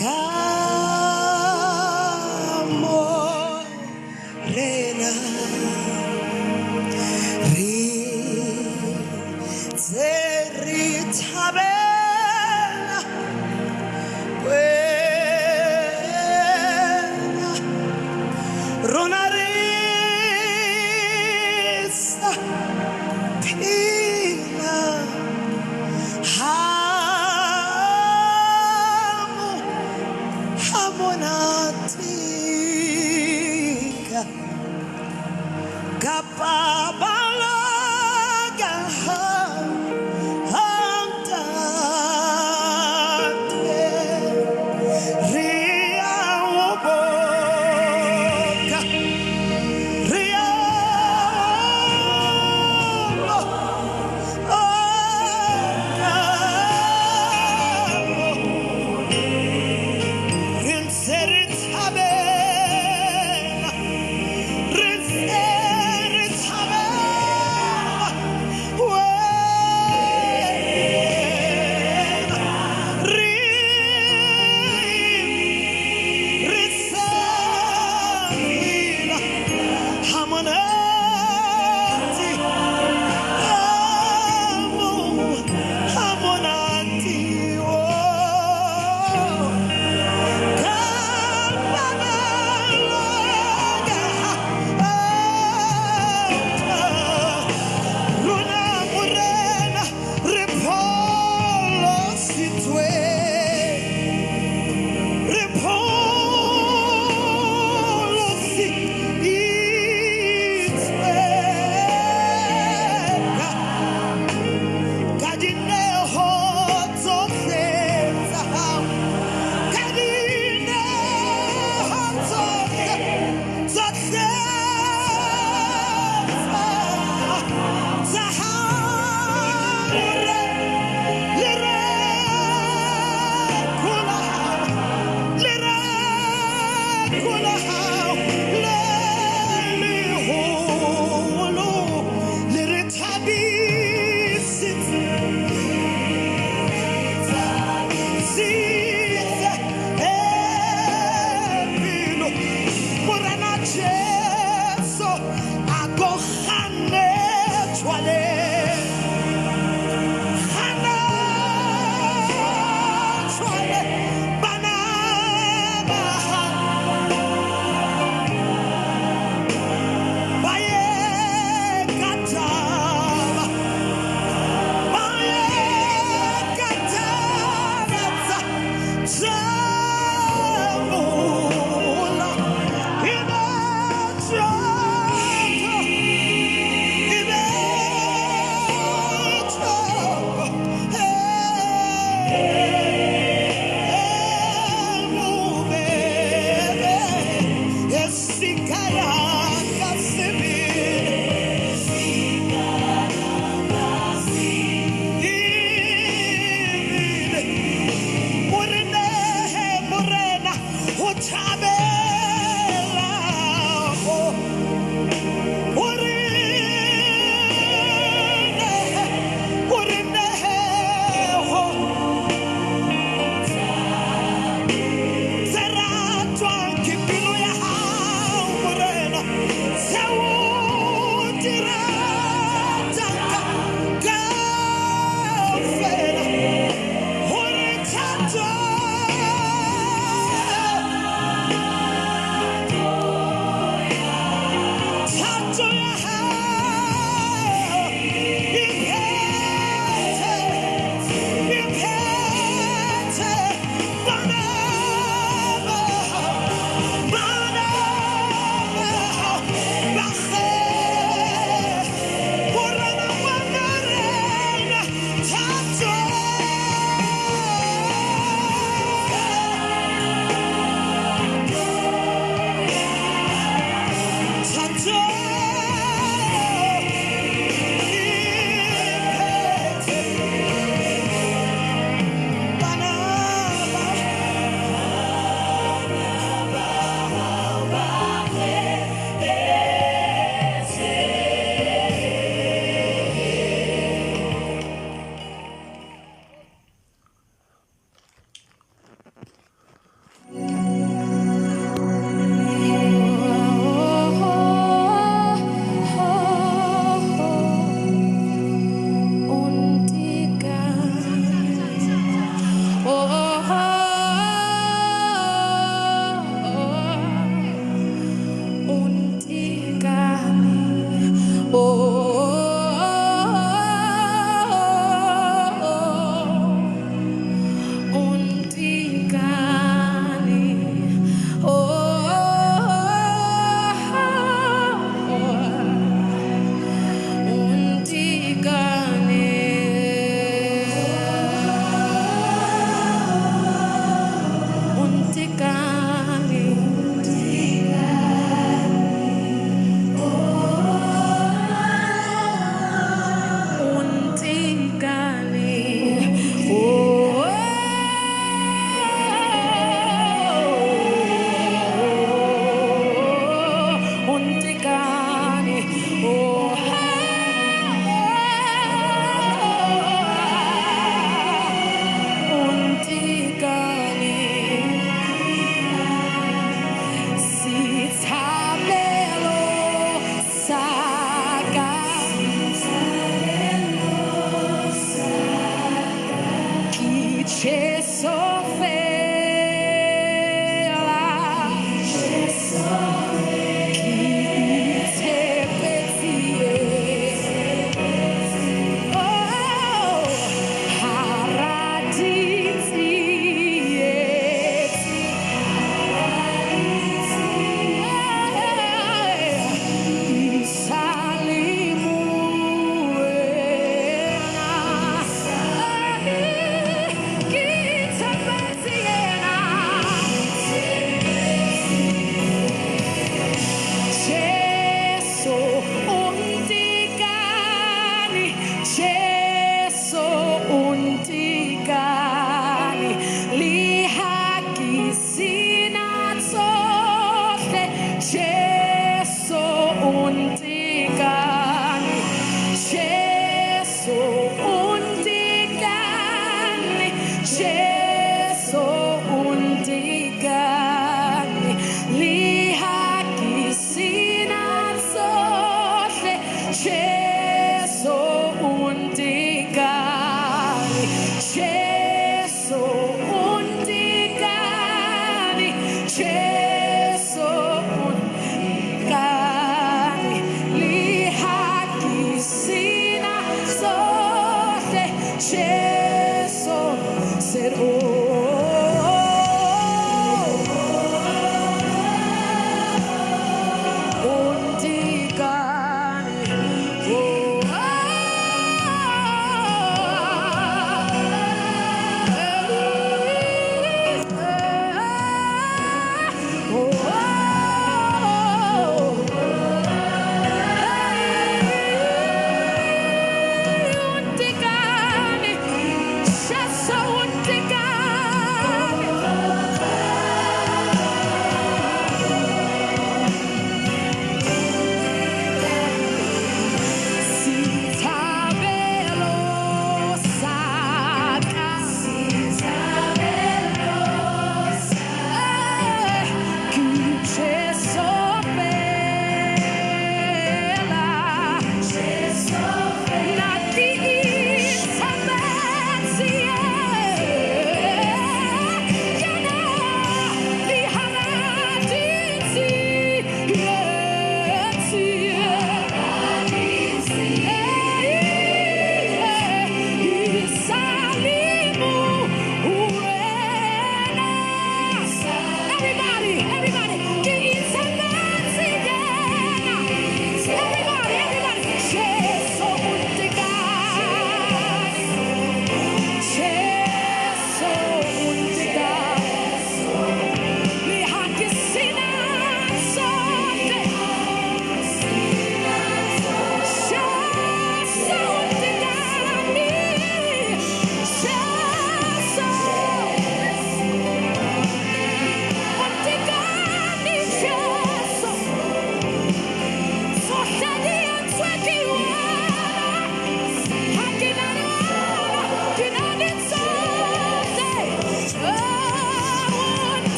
Kamorena Rizeritabela Wena Ronarisa Pina Hamonatika Kapabalaga Hantate Ria Woboka Ria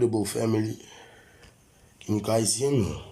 Audible family. Can you guys hear me?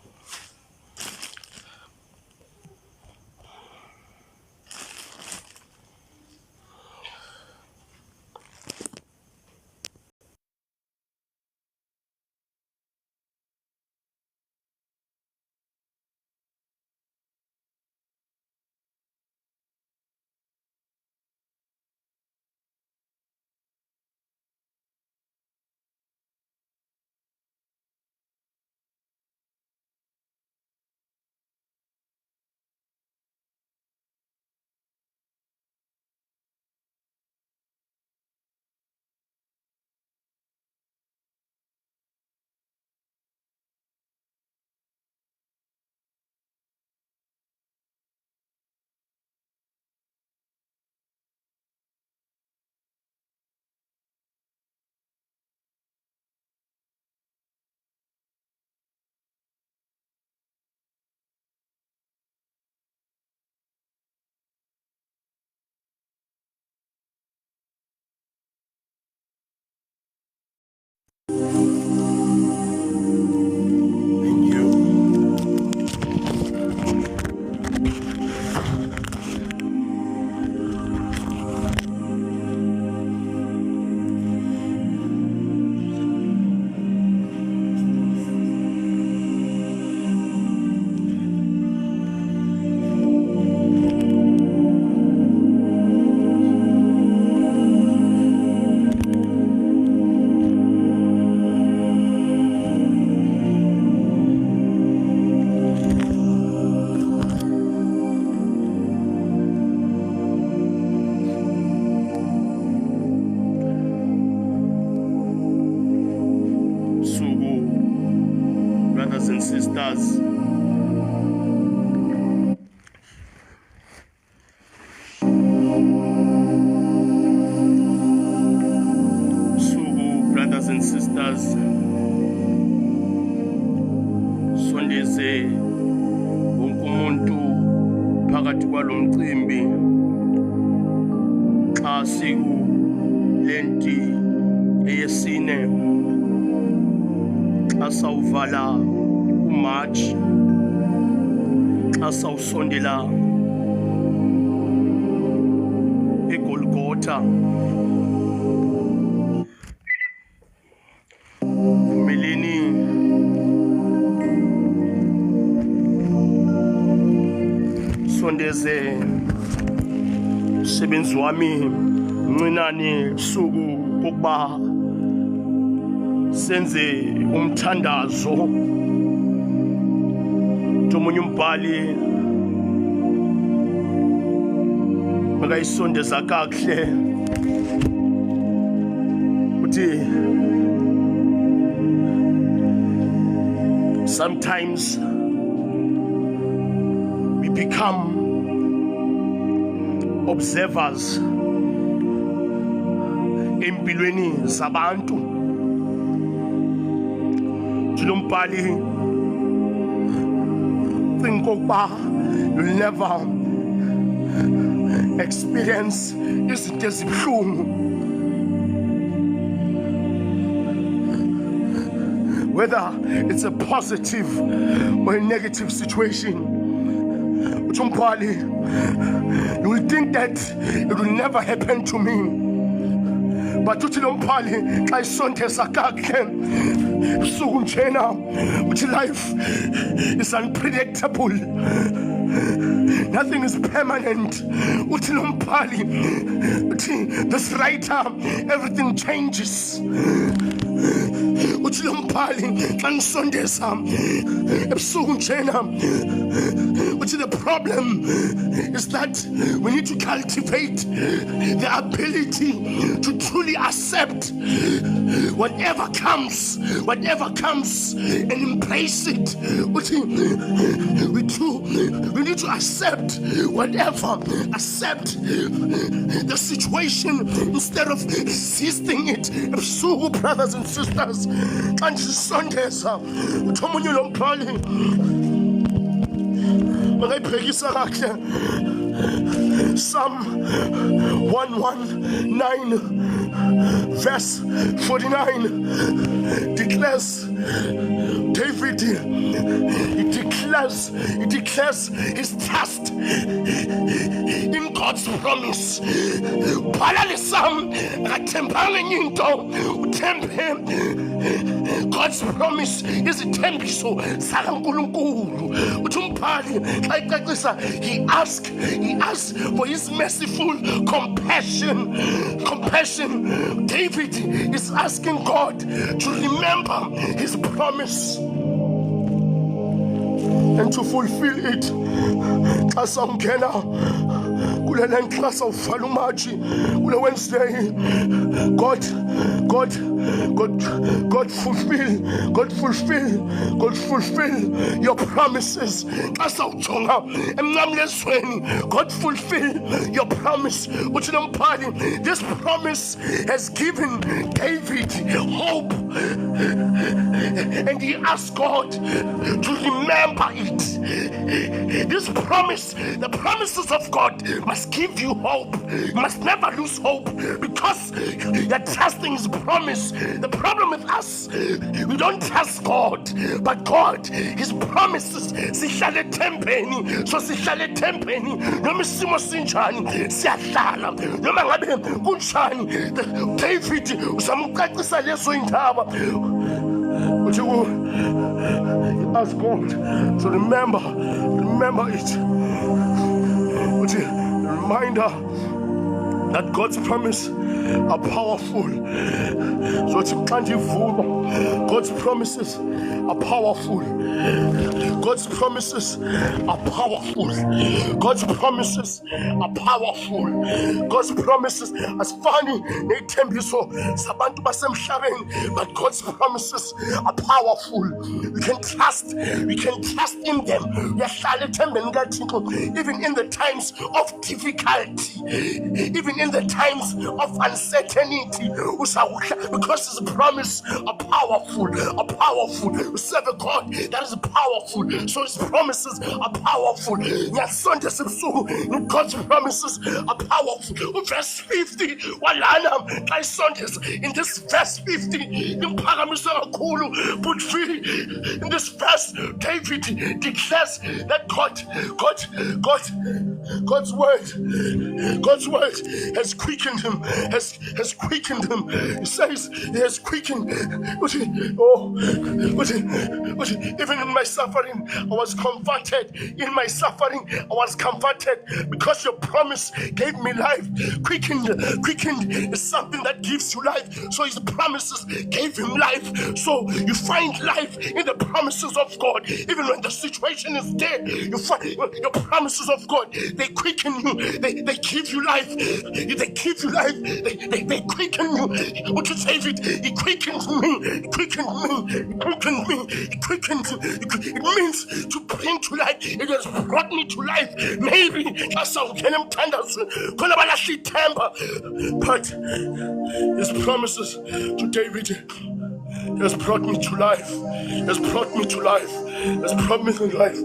Thank you. Sugu, brothers and sisters. Sugu, brothers and sisters. Sondeze wonke umuntu phakathi kwalo mcimbi xa siku lenti eyesine xa sawuvala uMarch xa sawusondela eGolgotha vumeleni sondeze umsebenzi wami mncinane suku ukuba senze umthandazo. Omunye umbhali makayisondeza kakuhle uthi sometimes we become observers empilweni zabantu. Lombhali think ukuba you'll never experience izinto ezibuhlungu, whether it's a positive or a negative situation. Umbhali, you will think that it will never happen to me, but uthi lombhali xa isondeza kakuhle usuku njena uthi life is unpredictable, nothing is permanent. Uthi lombhali uthi this writer everything changes. Uthi lombhali xa ngisondeza ebusuku njena uthi the problem is that we need to cultivate the ability to truly accept whatever comes and embrace it. We need to accept whatever, accept the situation instead of resisting it. So, brothers and sisters, and Sundays, Tomunyo Lompali, makayibhekisa kahle Psalm 119 verse 49 declares, David, he declares his trust in God's promise. Bhala le Psalm, akathembanga enye into, uthembe God's promise izithembiso zakaNkulunkulu. Uthi umbhali xa ecacisa, he asked for his merciful compassion. David is asking God to remember his promise and to fulfill it. Xa sawungena kule nklasa uvala umatshi kule Wednesday, God fulfill your promises. Xa sawujonga emnqamlezweni, God fulfill your promise. Uthi nomphathi, this promise has given David hope, and he asked God to remember it. This promise, the promises of God must give you hope. You must never lose hope because you're trusting his promise. The problem with us, we don't trust God, but God, his promises, sihlale thempeni. So sihlale thempeni noma isimo sinjani, siyahlala noma ngabe kunjani. David usamcacisa lezo indaba. Ask God to remember it. Reminder that God's promise are powerful. So it's God's promises are powerful. God's promises are powerful. God's promises are powerful. God's promises as funny nethembiso sabantu basemhlabeni, but God's promises are powerful. We can trust in them. Even in the times of difficulty, even in the times of uncertainty, because his promises are powerful. We serve a God that is powerful, so his promises are powerful. God's promises are powerful. Verse 50, in this verse 50, in this verse, David declares that God's word has quickened him. Has quickened him. He says he has quickened. Even in my suffering, I was comforted. In my suffering, I was comforted because your promise gave me life. Quickened is something that gives you life. So his promises gave him life. So you find life in the promises of God. Even when the situation is dead, you find your promises of God. They quicken you. They give you life. They give you life. They quicken you. What you say, it quickens me. It means to bring to life. It has brought me to life. Maybe that's how but his promises to David has brought me to life. Has brought me to life. Has brought me to life.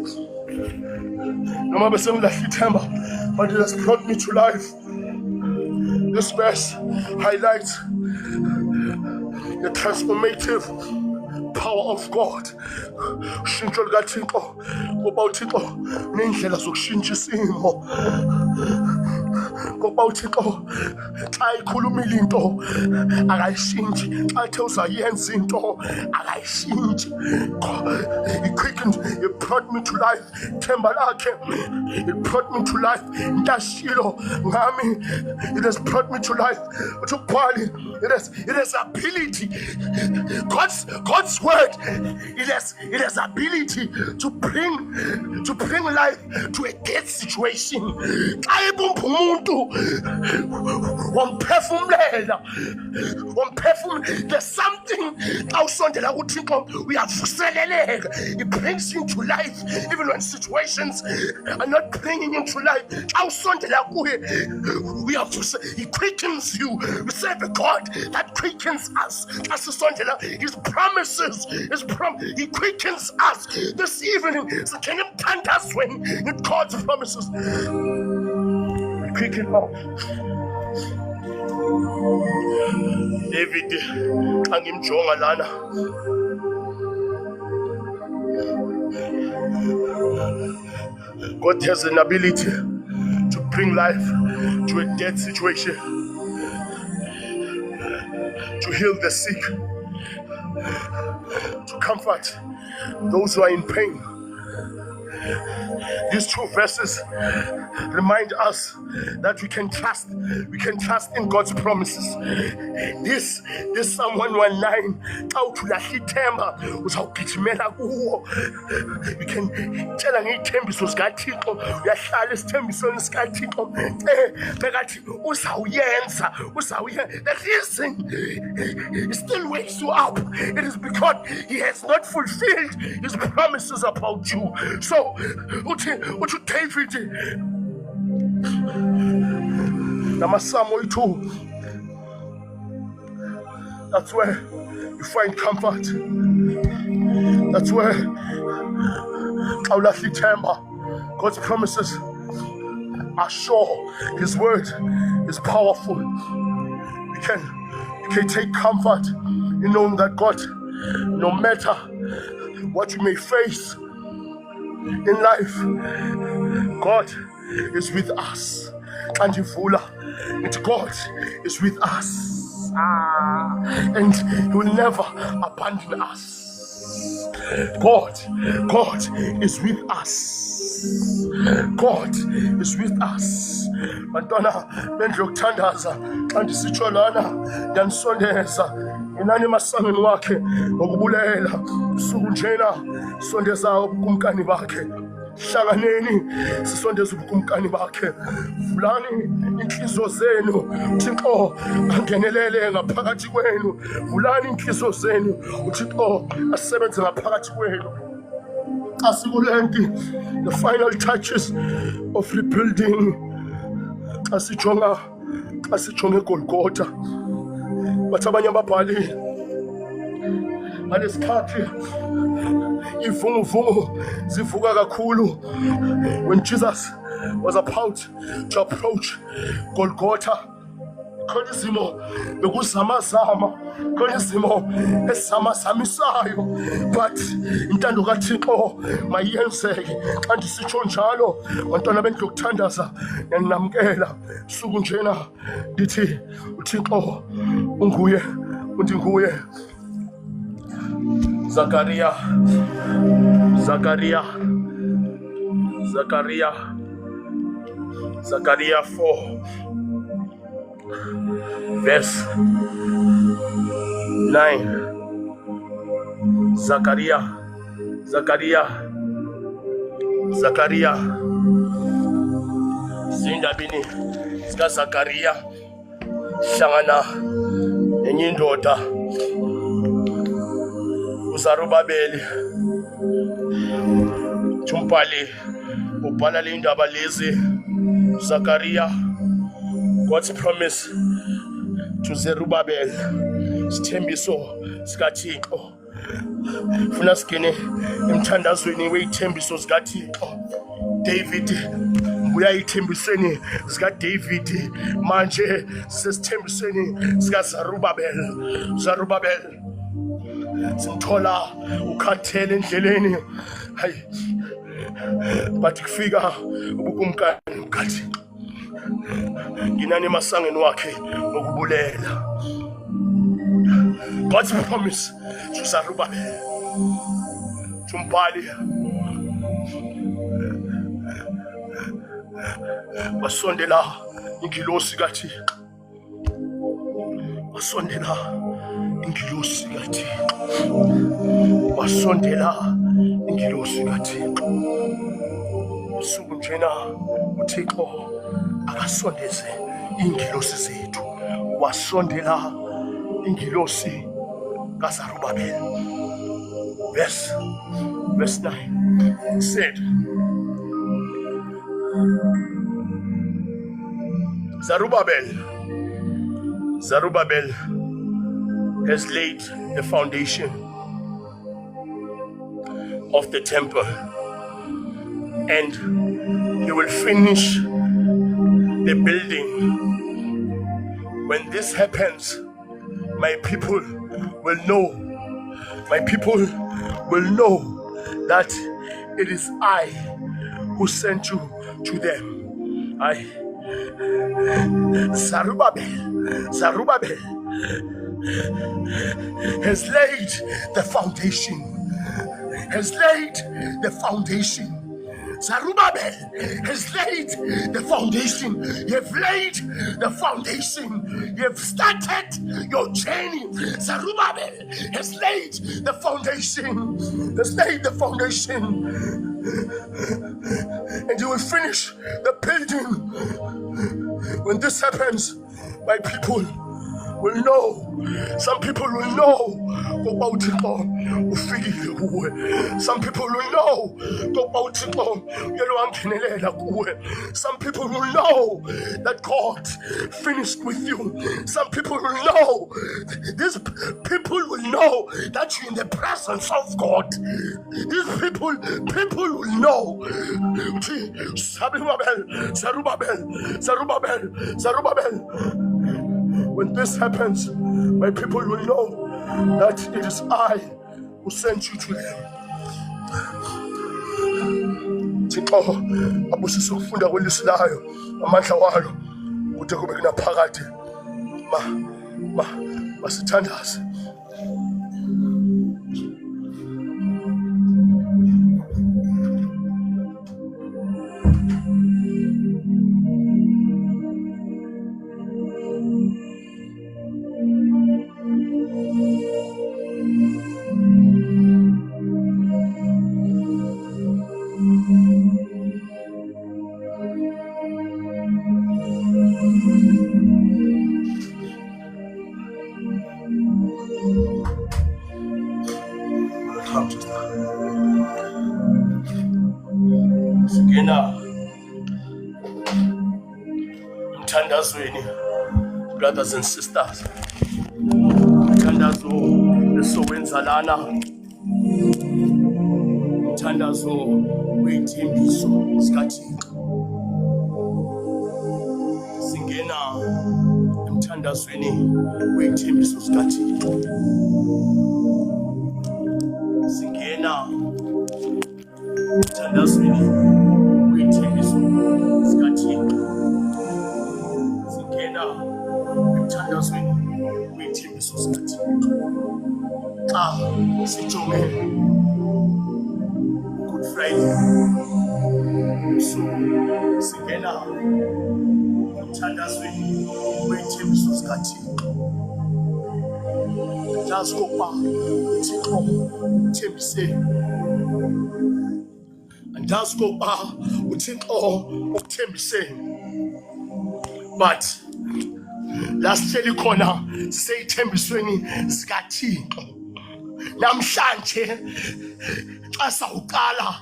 But it has brought me to life. This verse highlights the transformative power of God. Ushintsho likaThixo ngoba uThixo unendlela zokushintsha isimo. Ngoba uThixo xa ikhulumile into akayishintshi, xa ethe uzayenza into akayishintshi. It brought me to life. Themba lakhe, it brought me to life. Intashilo ngami, it has brought me to life. It has ability. God's word, it has ability to bring life to a dead situation. There's something it brings you to life even when situations are not bringing you to life. He quickens you. We serve a God that quickens us. His promises, he quickens us. This evening, so can you tell us when God's promises? Speak it out. David, angimjonga lana. God has an ability to bring life to a dead situation, to heal the sick, to comfort those who are in pain. These two verses remind us that we can trust in God's promises. This Psalm 119, xa uthulahla ithemba uzawugijimela kuwo. You can tell ngey'thembiso zikaThixo, uyahlala esithembisweni sikaThixo bekathi uzawuyenza. That reason he still wakes you up. It is because he has not fulfilled his promises about you. So uthi David Namasamu 2, that's where you find comfort. That's where God's promises are sure. His word is powerful. You can take comfort in knowing that God, no matter what you may face in life, God is with us. And God is with us. And he will never abandon us. God is with us. God is with us. Bantwana bendlu yokuthandaza xa ndisitsho lana ndiyanisondeza inani emasangweni wakhe ngokubulela usuku njena sondeza ubukumkani bakhe. Hlanganeni sisondeza ubukumkani bakhe. Vulani inhliziyo zenu uThixo angenelele ngaphakathi kwenu. Vulani inhliziyo zenu uThixo asebenze ngaphakathi kwenu. Asikulenti the final touches of rebuilding. Asijonga eGolgotha. Bathi abanye ababhali ngalesikhathi ivunguvungu zivuka kakhulu when Jesus was about to approach Golgotha. Khona izimo bekuzamazama, khona izimo esamazamisayo, but intando kaThixo mayiyenzeke. Xa ndisitsho njalo bantwana bendlu yokuthandaza yanamkela suku njena ndithi uThixo unguye undinguye. Zakaria 4 verse 9. Zakaria zindabini zikaZakaria hlangana nenye indoda uZarubabeli. Umbhali ubhala le ndaba lezi. Zakaria, God's promise to Zerubbabel, sithembiso sikaThixo. Funa singene emthandazweni wey'thembiso zikaThixo. David uyayithembisweni zikaDavid, manje sesithembisweni sikaZarubabel. Simthola ukhathele endleleni, hayi, but kufika ubukumkani bukaThixo. Nginani emasangweni wakhe ngokubulela. God's promise to Zerubbabel, umbhali basondela ingilosi kaThixo, usuku njena uThixo akasondeze ingilosi zethu. Wasondela ingilosi kaZarubabel. Verse 9 said, Zerubbabel has laid the foundation of the temple, and he will finish the building. When this happens, my people will know. My people will know that it is I who sent you to them. Zerubbabel has laid the foundation. Zerubbabel has laid the foundation. You've laid the foundation. You've started your journey. Zerubbabel has laid the foundation. And you will finish the building. When this happens, my people will know. Some people will know. Some people will know. Some people will know that God finished with you. Some people will know. These people will know that you're in the presence of God. These people will know. Zerubbabel. When this happens, my people will know that it is I who sent you to them. Thixo abusise ukufunda kwelisilayo amandla walo kude kube kunaphakade masithandaze. Mthandazweni, brothers and sisters, mthandazo esowenza lana, mthandazo wethembiso sikaThixo. Singena emthandazweni wethembiso sikaThixo. Singena emthandazweni wethembiso sikaThixo. Emthandazweni wethembiso sikaThixo. Xa sijonge Good Friday, so singena emthandazweni wethembiso sikaThixo. Ndazi okokuba uThixo uthembise. Ndazi okokuba uThixo ukuthembise. But lasihleli khona siseyithembisweni sikaThixo. Namhlanje xa sawuqala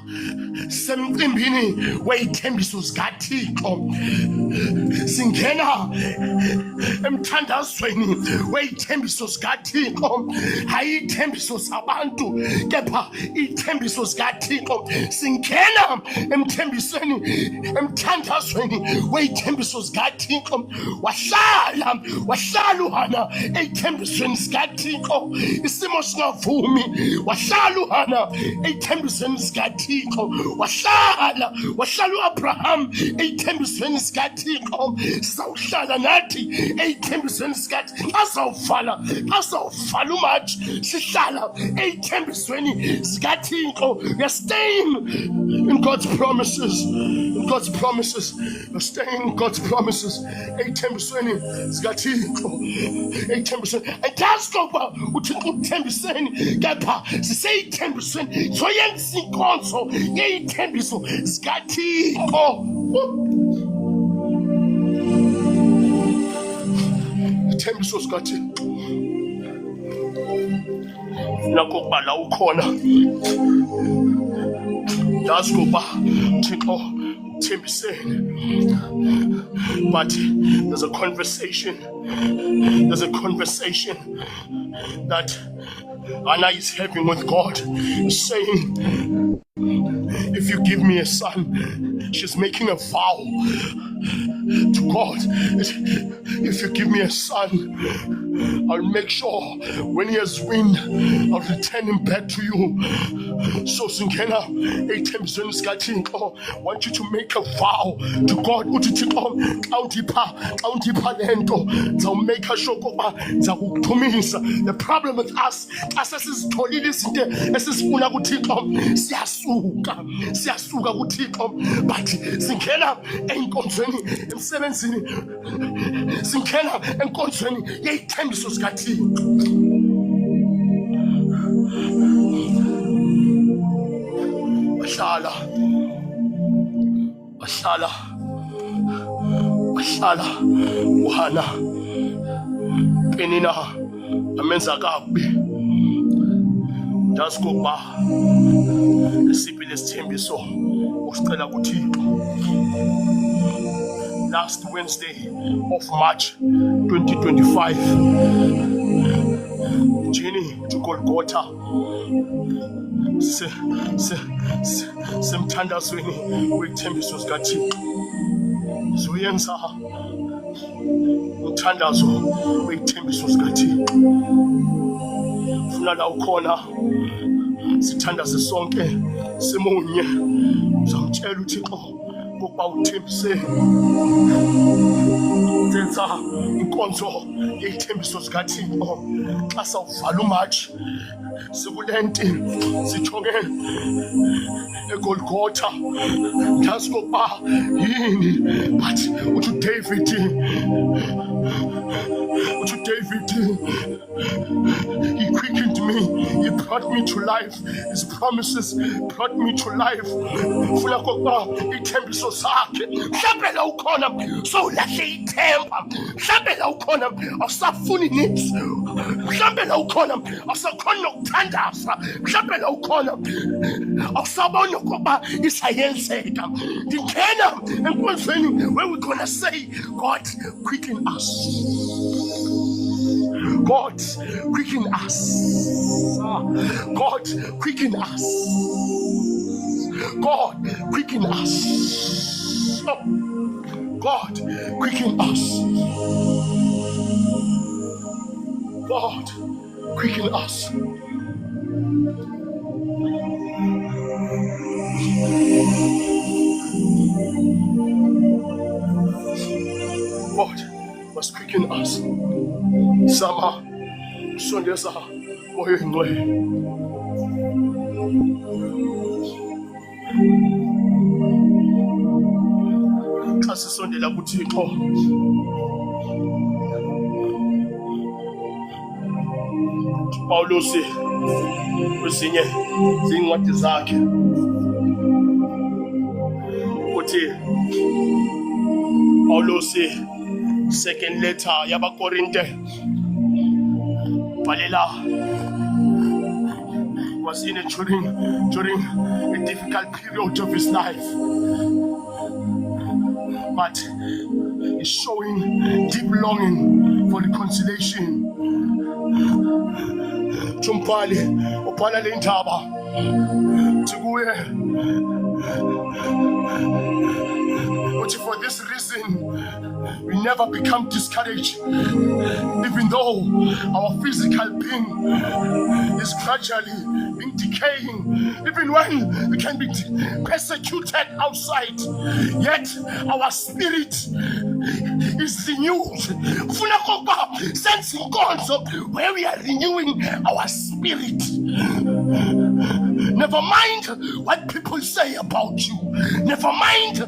semcimbini weyithembiso zikaThixo, singena emthandazweni weyithembiso zikaThixo, hayi ithembiso zabantu kepha ithembiso zikaThixo. Singena emthandazweni weyithembiso zikaThixo. Wahlala uhana eyithembisweni zikaThixo, isimo singavumi. Wahlala uhana eyithembisweni zikaThixo. Wahlala uAbraham eyithembisweni zikaThixo. Sizawuhlala nathi eyithembisweni zikaThixo. Azawuvala umatshi sihlala eyithembisweni zikaThixo. We're staying in God's promises. We're staying in God's promises. Eyithembisweni zikaThixo. Andazi okokuba uThixo ukuthembiseni kepha siseyithembisweni soyenza inkonzo yeyithembiso zikaThixo. Ithembiso zikaThixo nakho kubala ukhona. Ndazi okokuba uThixo ukuthembiseni. But there's a conversation that Anna is having with God, saying if you give me a son, she's making a vow to God. If you give me a son, I'll make sure when he has wind, I'll return him back to you. So Singena, 8 times in Skatinko, I want you to make a vow to God. I'll make a show. The problem with us, as is totally listening, as is Unagutiko, Siasuga Gutiko, but Singena ain't concerning him 17. Singena and concerning 8 times so Skati. Ashala, Uhana, Penina, Amenza Gabi, just go back. The Sipilis Tembi so, Australia Guti. Last Wednesday of March 2025, Jenny to Golgotha. Semtanda swini withembi sosgathi zuyenza uthandazo withembi sosgathi funa la ukhona sithandaze sonke simunye uzamtshela uThixo ngokuba uthembise senza inkonzo yethembiso zikaThixo xa sawuvala uMarch sikulenti sithonge eGolgotha ndazi kokuba yini but uthi David he quickened me, he brought me to life, his promises brought me to life. Funa kokuba ithembiso zakhe mhlawumbe la ukhona so lahle ithemba, mhlawumbe la ukhona awusafuni niks, mhlawumbe la ukhona awusakhona nokuthandaza, mhlawumbe la ukhona awusabona ukuba isayenzeka. Ndingena enkonzweni where we're gonna say God quicken us, God quicken us, God quicken us, God quicken us, God quicken us, God quicken us. God must quicken us. Sama sondeza moyo ingcwele. Xa sisondela kuThixo Pawulos kwezinye zincwadi zakhe uthi Pawulos second letter yabaKorinte Balela was in it during a difficult period of his life, but he's showing deep longing for reconciliation. Chumpali upala lentaba tukuye. But for this reason, we never become discouraged, even though our physical being is gradually being decaying, even when we can be persecuted outside, yet our spirit is renewed. Sense where we are renewing our spirit. Never mind what people say about you. Never mind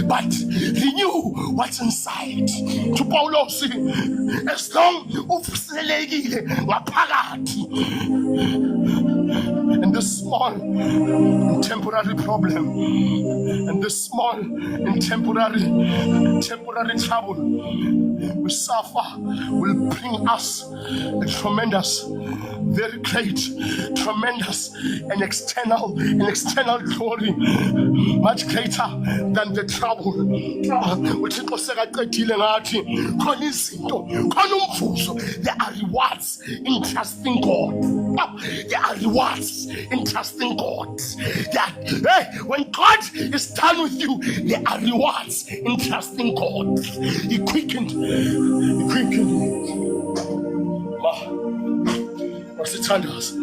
but renew what's inside. To Paulos, as long and this small and temporary problem and this small and temporary trouble we suffer will bring us a tremendous, very great, tremendous and external glory, much greater than the trouble. There are rewards in trusting God. There are rewards in trusting God. When God is done with you, there are rewards in trusting God. He quickened. Masithandaza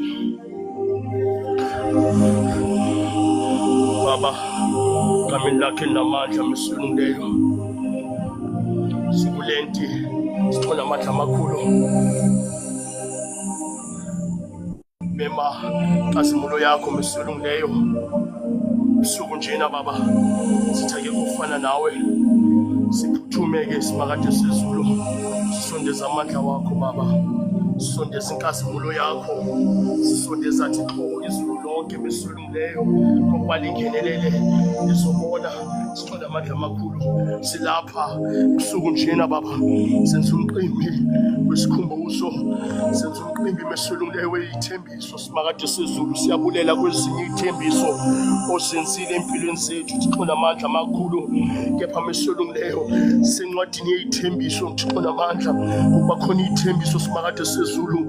Baba, kami lakhe namandla mesulungileyo. Sikulenti sithola amandla amakhulu. Mema kazimulo yakho mesulungileyo. Usuku njena Baba, sithake kufana nawe. Siphuthume-ke simakade sezulu. Sisondeza amandla wakho Baba. Sisondeza inkazimulo yakho. Sisondeza Thixo izulu lonke mesulungileyo. Ngoba lingenelele izobona sithola amandla amakhulu. Silapha usuku njena Baba. Senza umqimbi wesikhumbuzo. Senza umqimbi mesulungileyo weyithembiso. Simakade sezulu siyabulela kwezinye ithembiso osenzile empilweni zethu. Thixo namandla amakhulu. Kepha mesulungileyo sencwadini yeyithembiso Thixo namandla. Kuba khona ithembiso simakade sezulu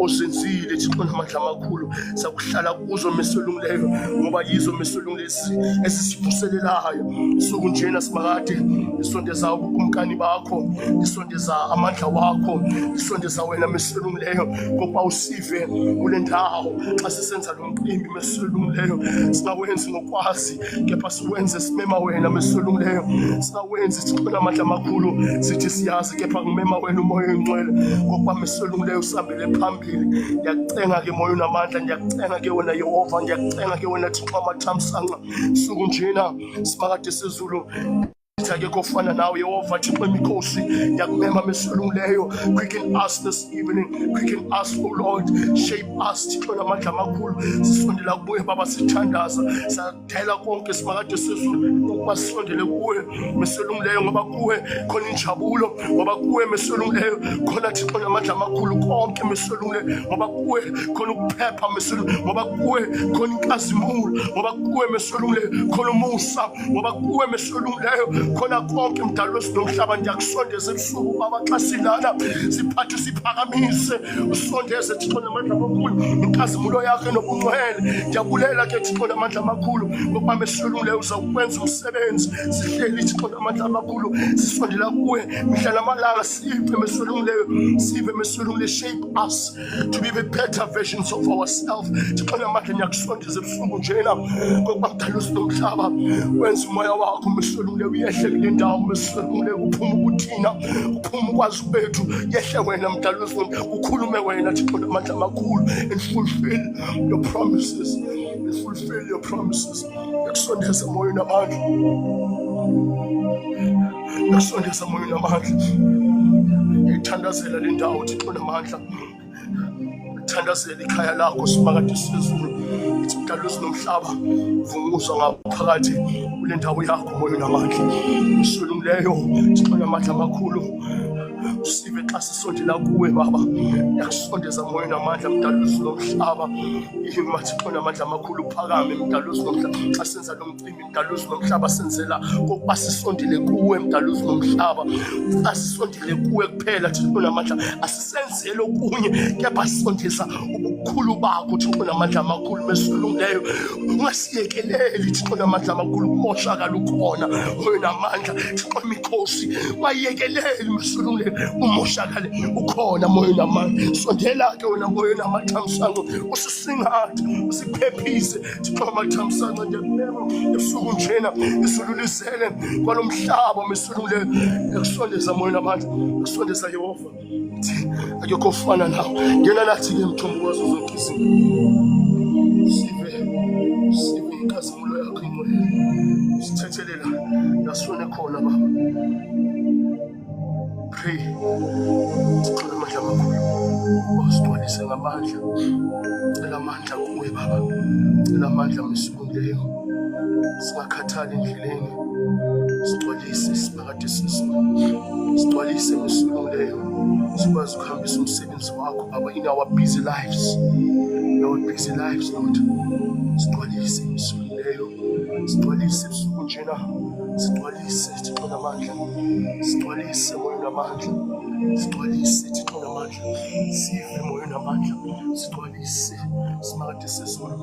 osenzile Thixo namandla amakhulu. Sakuhlala kuzo mesulungileyo ngoba yizo mesulungileyo esisivuselelayo. Suku njena simakade isondeza ubukumkani bakho, isondeza amandla wakho, isondeza wena mesulungileyo ngoba usive kule ndawo. Xa sisenza lo mqimbi mesulungileyo singawenzi ngokwazi, kepha siwenze simema wena mesulungileyo. Singawenzi Thixo namandla amakhulu sithi siyazi, kepha ngimema wena umoya oyingcwele ngoba mesulungileyo usambele phambili. Ndiyakucenga-ke moya onamandla, ndiyakucenga-ke wena Yehova, ndiyakucenga-ke wena Thixo amathamsanqa. Suku njena simakade sezulu akekho ofana nawe Yehova Thixo emikhosi. Ndiyakumema mesulungileyo. Quicken us this evening, quicken us O Lord, shape us Thixo namandla amakhulu. Sisondela kuwe Baba, sithandaza, sathela konke simakade sezulu ukuba sisondele kuwe mesulungileyo ngoba kuwe khona injabulo, ngoba kuwe mesulungileyo khona Thixo namandla amakhulu konke mesulungileyo, ngoba kuwe khona ukuphepha mesulungileyo, ngoba kuwe khona inkazimulo, ngoba kuwe mesulungileyo khona umusa, ngoba kuwe mesulungileyo khona konke mdali wesinomhlaba. Ndiyakusondeza ebusuku Baba, xa silala siphathe siphakamise, usondeze Thixo namandla amakhulu inkazimulo yakho enobungcwele. Ndiyabulela ke Thixo namandla amakhulu ngoba mesulungileyo uzawukwenza umsebenzi. Sihleli Thixo namandla amakhulu sisondela kuwe mihla namalanga. Sive mesulungileyo, shape us to be the better versions of ourselves. Thixo namandla ndiyakusondeza ebusuku njena ngoba mdali wesinomhlaba wenza umoya wakho mesulungileyo yehle kule ndawo mesulungileyo. Uphuma ukuthina, uphuma ukwazi kwethu, yehle wena mdali wesinomhlaba, ukhulume wena Thixo namandla amakhulu and fulfill your promises, Ndiyakusondeza moya onamandla, ndiyakusondeza moya onamandla. Ngiyithandazela le ndawo Thixo namandla, ngithandazela ikhaya lakho simakade sezulu. Ithi mdali wesinomhlaba vunguzwa ngaphakathi kule ndawo yakho moya onamandla mesulungileyo Thixo namandla amakhulu. Usive xa sisondela kuwe Baba, ndiyakusondeza moya onamandla mdali wesinomhlaba. Yima Thixo namandla amakhulu phakame mdali wesinomhlaba. Xa senza lo mcimbi mdali wesinomhlaba senzela ngokuba sisondele kuwe mdali wesinomhlaba. Asisondele kuwe kuphela Thixo namandla, asisenzele okunye, kepha sisondeza ubukhulu bakho Thixo namandla amakhulu mesulungileyo. Ungasiyekeleli Thixo namandla amakhulu umoshakala ukhona moya onamandla Thixo emikhosi. Wayekeleli mesulungileyo umoshakale ukhona moya onamandla. Sondela ke wena moya onamathamsanqa, usisingathe, usiphephise Thixo amathamsanqa. Ndiyakumema ebusuku njena isululisele kwalo mhlaba mesulungileyo. Ndiyakusondeza moya onamandla, ndiyakusondeza Yehova. Akekho ofana nawe. Ngena nathi-ke mthombo wazo zonke izinto. Sive inkazimulo yakho ingcwele. Sithethelela lasone khona Baba. Pray Thixo namandla amakhulu, usigcwalise ngamandla. Cela amandla kuwe Baba, cela amandla mesulungileyo. Singakhathali endleleni, sigcwalise siphakade sezulu, sigcwalise mesulungileyo. Sikwazi ukuhambisa umsebenzi wakho Baba in our busy lives, Lord. Sigcwalise mesulungileyo, sigcwalise ebusuku njena sigcwalise Thixo namandla, sigcwalise moya namandla, sigcwalise Thixo namandla, sive moya namandla, sigcwalise simade sesolo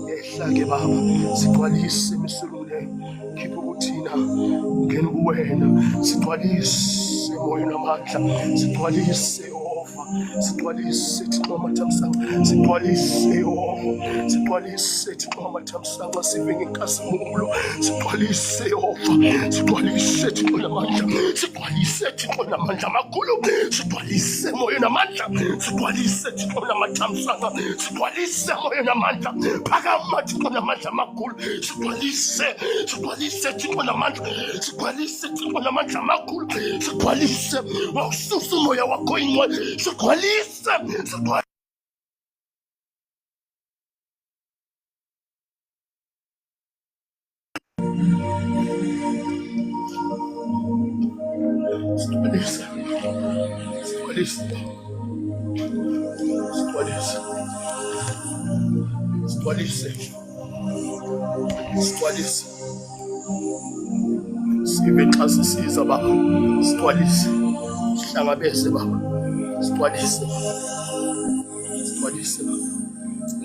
ehla-ke Baba, sigcwalise emisweni leyo, khipha ukuthina ngene kuwena, sigcwalise moya namandla, sigcwalise Yehova, sigcwalise Thixo amathamsanqa, sigcwalise Yehova, sigcwalise Thixo amathamsanqa, sive ngenkazimulo, sigcwalise Yehova, sigcwalise Thixo namandla, sigcwalise Thixo namandla amakhulu, sigcwalise moya namandla, sigcwalise Thixo namathamsanqa, sigcwalise moya namandla, phakama Thixo namandla amakhulu, sigcwalise Thixo namandla, sigcwalise Thixo namandla amakhulu, sigcwalise wawususa umoya wakho ingcwele, sigcwalise sive xa sisiza Baba, sigcwalise, sihlangabeze Baba, sigcwalise Baba,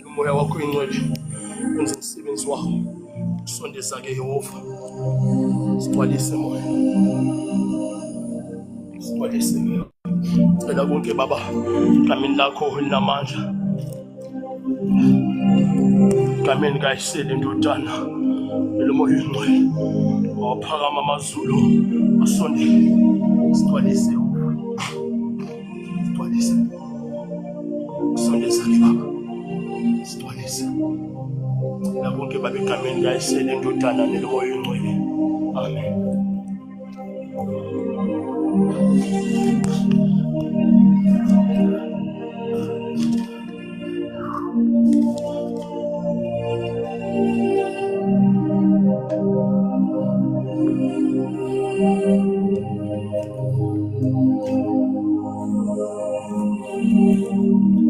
umoya wakho ingcwele wenze umsebenzi wakho, sondeza-ke Yehova, sigcwalise moya, sigcwalise. Cela konke Baba egameni lakho elinamandla, egameni kaYisele indodana elomoya oyingcwele, waphakama amazulu asondele, sigcwalise sigcwalise, sondeza-ke Baba, sigcwalise. Cela konke Baba egameni kaYisele indodana elomoya oyingcwele, amen.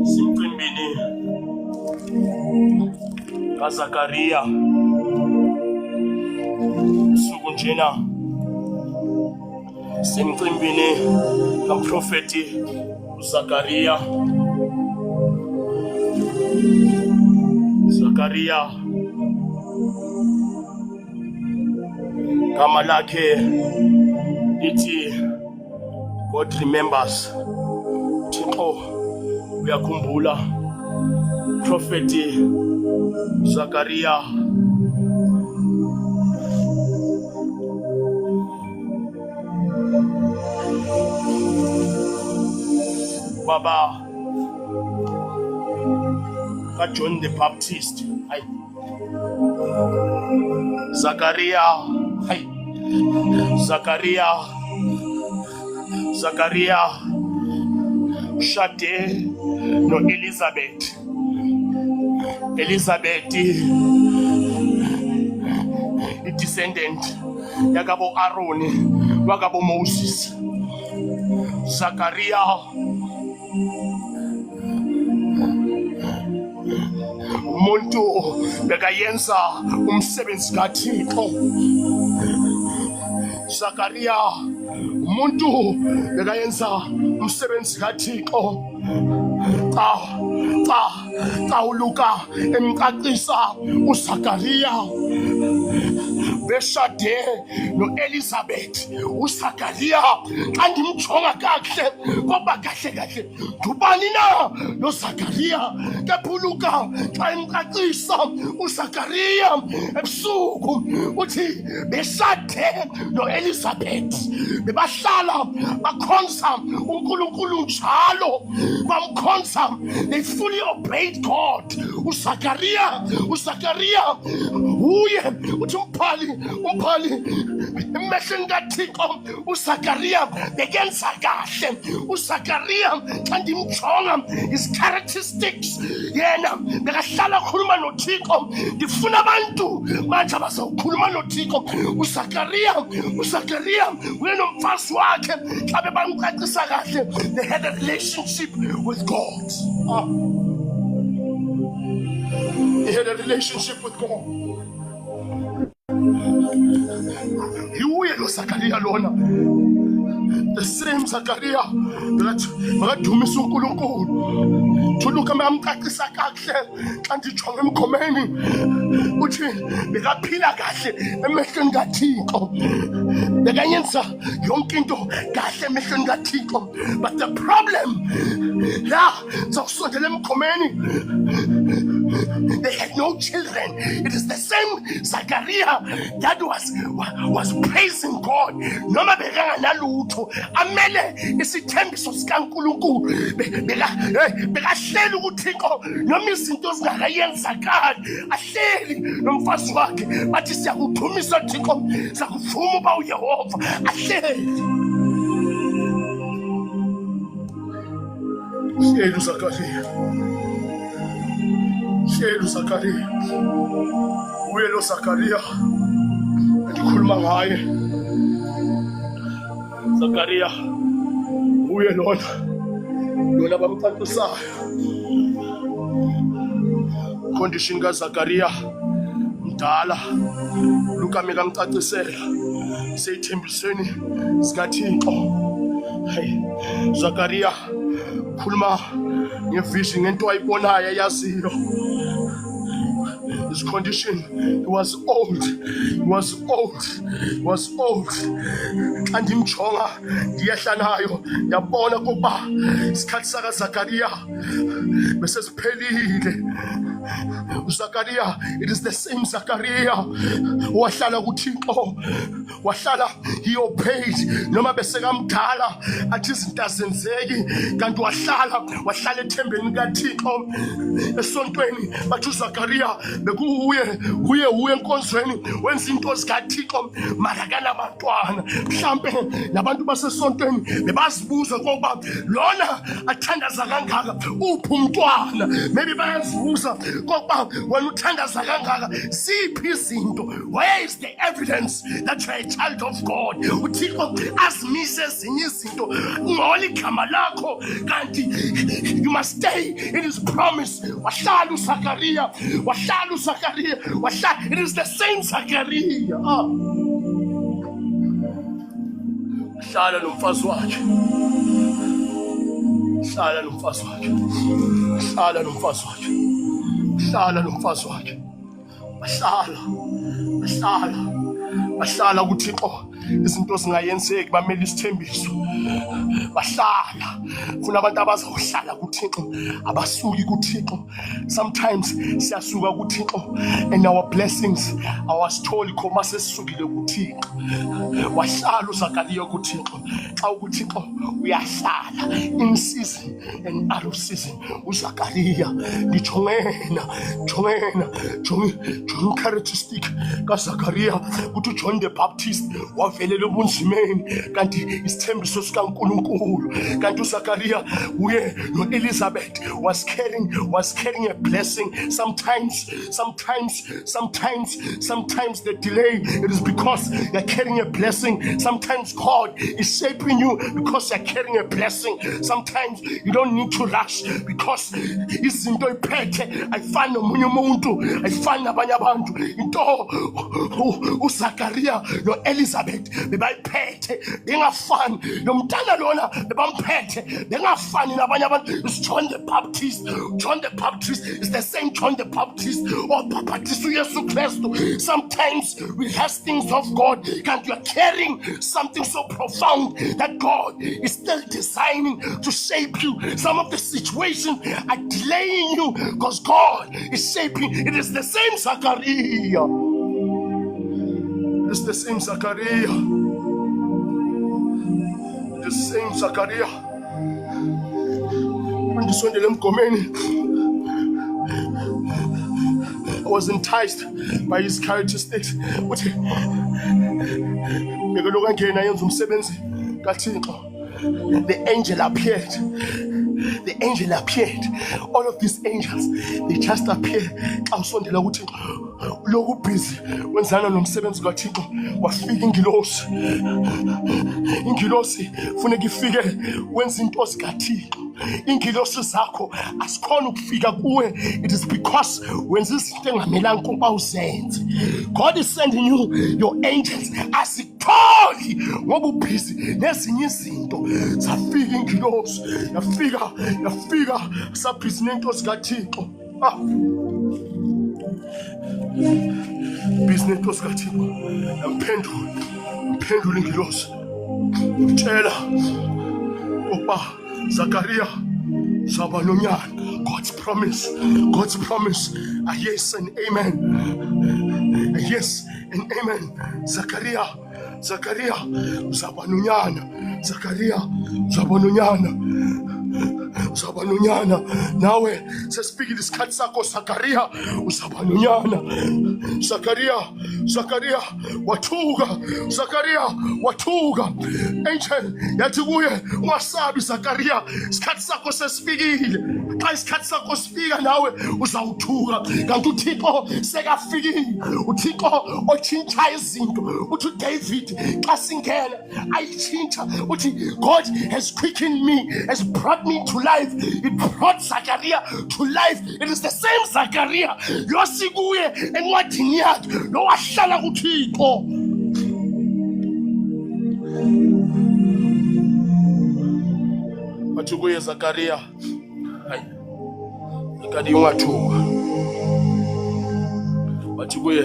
Simcimbini kaZakaria usuku njena, semcimbini kamprofeti uZakaria. Zakaria gama lakhe lithi God remembers, Thixo uyakhumbula. Profeti Zakaria baba kaJohn the Baptist, hayi Zakaria, hayi Zakaria shade no Elizabeth i-descendant yakabo Aroni wakabo Moses. Zakaria umuntu bekayenza umsebenzi kaThixo. Zakaria umuntu bekayenza umsebenzi kaThixo. Xa uLuka emcacisa uZakaria beshade no-Elizabeth, uZakaria xa ndimjonga kahle ngoba kahle ngubani na noZakaria. Kepha uLuka xa emcacisa uZakaria ebusuku uthi beshade no-Elizabeth, bebahlala bakhonza uNkulunkulu njalo bamkhonza, they fully obeyed God. uZakaria uye uthi umpali emehlweni kaThixo uZakaria bekenza kahle. uZakaria xa ndimjonga his characteristics, yena bekahlala khuluma noThixo. Ndifuna abantu manje abazawukhuluma noThixo. uZakaria uye nomfazi wakhe xa bebamcacisa kahle, they had a relationship with God. He had a relationship with God. Yiwuye lo Zakaria lona. The same Zakaria makadumisa uNkulunkulu. Thuluka mayamcacisa kahle xa ndijonga emkhomeni uthi bekaphila kahle emehlweni kaThixo, bekanyenza yonke into kahle emehlweni kaThixo. But the problem la zawusondela emkhomeni, they had no children. It is the same Zakaria that was praising God noma bekanganalutho, amele isithembiso sikaNkulunkulu, bekahleli kuThixo noma izinto zingakayenzakali, ahleli nomfazi wakhe bathi siyakuthumisa Thixo, sakuvuma uba uYehova, ahleli Zakaria. Shelu Zakaria. Uye lo Zakaria. Ndikhuluma ngaye. Zakaria. Uye lona bamcacisayo. Condition kaZakaria mdala. Luka mekamcacisela. Seyithembisweni sikaThixo. Hey, Zakaria khuluma ngevision ngento ayibonayo yaziyo. His condition, he was old. Xa ndimjonga ndiyehla nayo yabona kuba isikhathi sakaZakaria besesiphelile. Zakaria, it is the same Zakaria wahlala kuThixo, wahlala he obeyed noma besekamdala athi izinto azenzeki, kanti wahlala ethembeni kaThixo. Esontweni bathi uZakaria bekuye enkonzweni wenza into zikaThixo mara kanabantwana. Mhlambe nabantu basesontweni bebazibuza kokuba lona athandaza kangaka uphi umntwana. Maybe bayazibuza kokuba wena uthandaza kangaka ziphi izinto. Where is the evidence that you are a child of God? uThixo azimise ezinye izinto ngola igama lakho, kanti you must stay in his promise. Wahlala uZakaria. It is the same Zakaria. Hlala nomfazi wakhe. Bahlala kuThixo izinto zingayenzeki, bamele isithembiso. Bahlala funa abantu abazawuhlala kuThixo, abasuki kuThixo. Sometimes siyasuka kuThixo and our blessings awasitholi khoma sesisukile kuThixo. Wahlala uZakaria kuThixo. Xa ukuThixo uyahlala in season and out of season. uZakaria ndichongena characteristic kaZakaria kuthi uJohn the Baptist wavelela ubunzimeni kanti isithembiso sikaNkulunkulu. Kanti uZakaria uye noElizabeth was carrying a blessing. Sometimes the delay, it is because you're carrying a blessing. Sometimes God is shaping you because you're carrying a blessing. Sometimes you don't need to rush because izinto iphethe ayifani nomunye umuntu, ayifani nabanye abantu. Into uZakaria noElizabeth bebayiphethe bengafani, nomntana lona bebamphethe bengafani nabanye abantu. It's John the Baptist. John the Baptist is the same John the Baptist obhabhatisa uYesu Kristu. Sometimes we have things of God and you are carrying something so profound that God is still designing to shape you. Some of the situations are delaying you because God is shaping. It is the same Zakaria. It is the same Zakaria. The same Zakaria. When ndisondele emgomeni, I was enticed by his characteristics. Uthi bekeloku angena yenza umsebenzi kaThixo. The angel appeared. All of these angels, they just appear. Xa usondela kuThixo uloku busy wenzana nomsebenzi kaThixo, kwafika ingilosi. Ingilosi funeka ifike wenza into zikaThixo. Ingilosi zakho asikhona ukufika kuwe. It is because wenza izinto engamelanga ukuba uzenze. God is sending you your angels. Asikutholi ngoba ubhizi nezinye izinto. Zafika ingilosi, yafika sabhizi nento zikaThixo. Business was got him. I'm pendulum ingilosi. Tell Opa Zachariah Sabanonyan. God's promise. A yes and amen. A yes and amen. Zachariah Sabanonyan. Uzabanonyana nawe sesifika isikhathi sakho Zakaria uzabanonyana. Zakaria wathuka. Angel yathi kuye ungasabi Zakaria, isikhathi sakho sesifikile. Xa isikhathi sakho sifika nawe uzawuthuka. Kanti uThixo sekafikile, uThixo otshintsha izinto. Uthi David xa singena ayitshintsha, uthi God has quickened me, has brought me to life. It brought Zachariah to life. It is the same Zachariah yosikuye encwadini yakhe lo wahlala kuThixo. Bathi kuye Zachariah, hayi ikadi ungathuka. Bathi kuye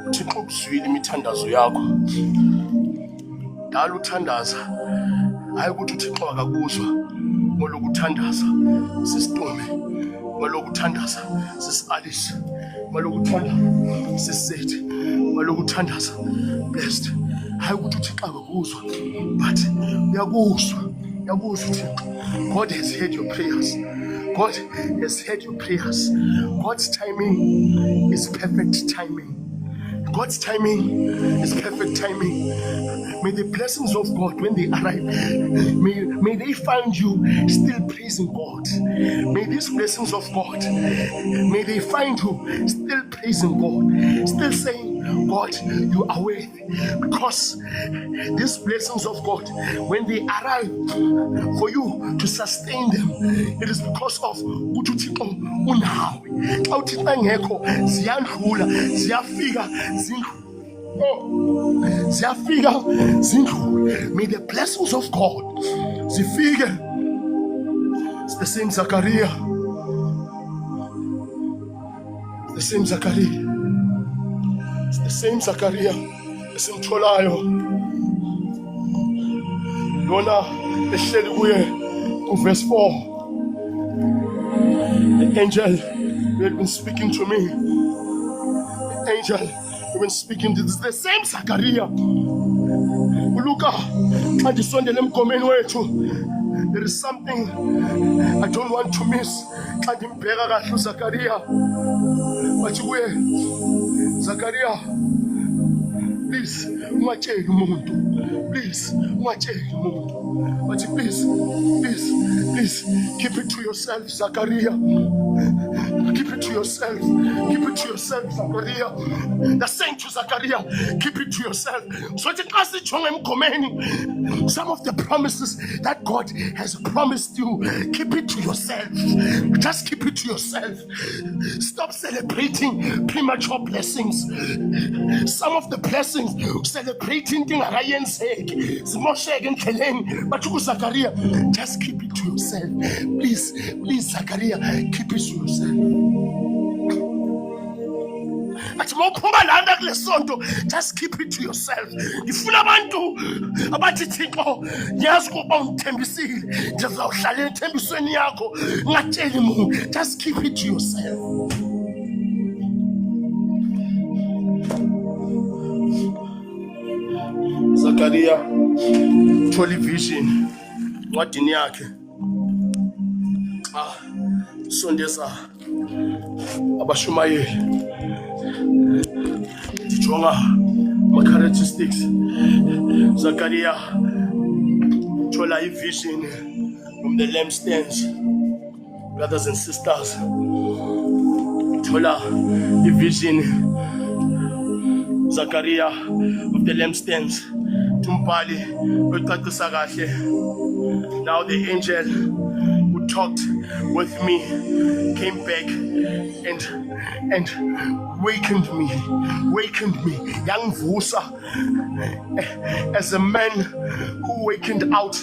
uThixo ukuzwile imithandazo yakho. Dala uthandaza, hayi ukuthi uThixo akakuzwa. Molokuthandaza sisitume, molokuthandaza sisalish, molokuthandaza sisithi, molokuthandaza blessed. Hayi ukuthi uThixo akakuzwa, but uyakuzwa uThixo. God has heard your prayers. God has heard your prayers. God's timing is perfect timing. God's timing is perfect timing. May the blessings of God, when they arrive, may they find you still praising God. May these blessings of God, may they find you still praising God, still saying, God, you are worthy. Because these blessings of God, when they arrive, for you to sustain them, it is because of uThixo unawe. Xa uThixo engekho ziyandlula, ziyafika zindlule. May the blessings of God zifike. It's the same Zachariah. It's the same Zachariah. It's the same Zachariah esimtholayo. Lona ehleli kuye verse 4. The angel who had been speaking to me. The angel who had been speaking to this. The same Zachariah. Uluka, xa ndisondele emgomeni wethu. There is something I don't want to miss. Xa ndimbheka kahle uZachariah. Bathi kuye, Zachariah, please, ungatsheli umuntu. Please, ungatsheli umuntu. Bathi please, keep it to yourself, Zachariah. Keep it to yourself. Keep it to yourself, Zachariah. The saying to Zachariah, keep it to yourself. So some of the promises that God has promised you, keep it to yourself. Just keep it to yourself. Stop celebrating premature blessings. Some of the blessings celebrating things but you, Zachariah, just keep it to yourself. Please, Zachariah, keep it to yourself. Just keep it to yourself. Ifuna abantu abathi Thixo ngiyazi ukuba ungithembisile ngizawuhlala ethembisweni yakho ngatsheli muntu. Just keep it to yourself. Zachariah thola vision ncwadini yakhe sondeza abashumayeli ndijonga ama-characteristics. Zachariah thola vision from the lampstands. Brothers and sisters, thola the vision, Zachariah of the lampstands, Tumpali, Utatu kahle. Now the angel who talked with me came back and wakened me, Yangvusa, as a man who wakened out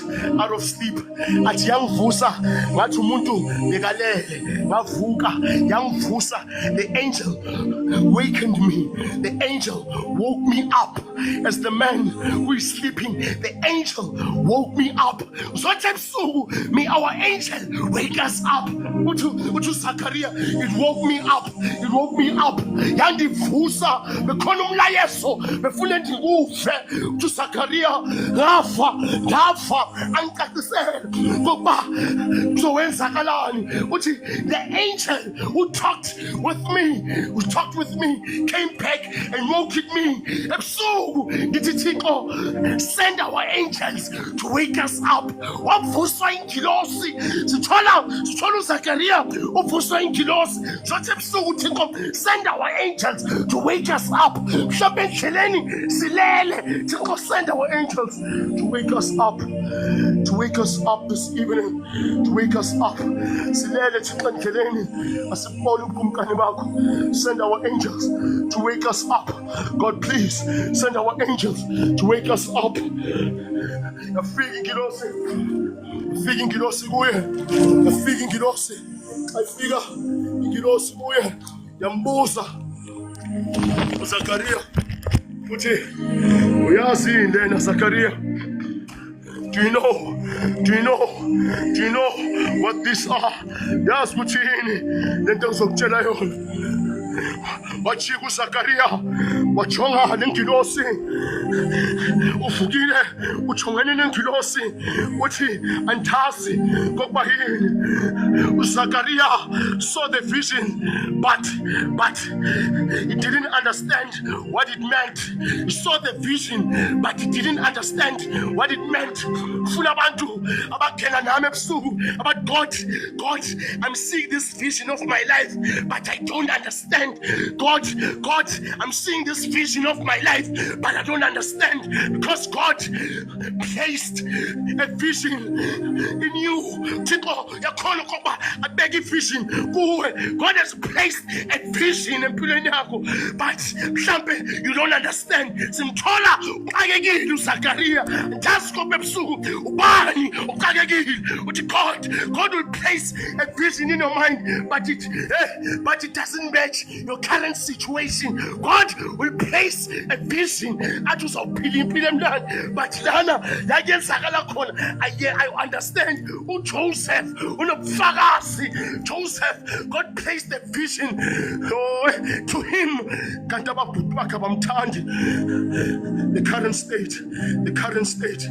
of sleep. At Yangvusa, Matumuntu, Negalele, Mavuka, Yangvusa, the angel wakened me. The angel woke me up as the man who is sleeping. The angel woke me up. May our angel wake us up. Utu Zachariah, it woke me up. It woke me up. Yandi Fusa, the Konum Layeso, the Fulenti Ufe, to Zachariah, Rafa, and Kakase, Goba, so when Zakalani, the angel who talked with me, came back and woke me. So, send our angels to wake us up. What Fusa in Kilosi, Zachariah, Ufusa in Kilosi, send our angels to wake us up. Send our angels to wake us up. To wake us up this evening. To wake us up. Send our angels to wake us up. God, please send our angels to wake us up. Yambuza Zachariah uthi uyazini lena Zachariah. Do you know what these are? Yazi ukuthi yini lento ngizokutshela yona. Wachika uZachariah wachonga nengilosi, uvukile uchongene nengilosi uthi antazi ngoba yini. uZachariah saw the vision but he didn't understand what it meant. He saw the vision but he didn't understand what it meant. Funa abantu abakena nami ebusuku about God, I'm seeing this vision of my life but I don't understand. God, I'm seeing this vision of my life, but I don't understand because God placed a vision in you. God has placed a vision in you, but you don't understand. God will place a vision in your mind, but it doesn't match your current situation. God will place a vision. But I understand. Joseph, God placed the vision to him. The current state.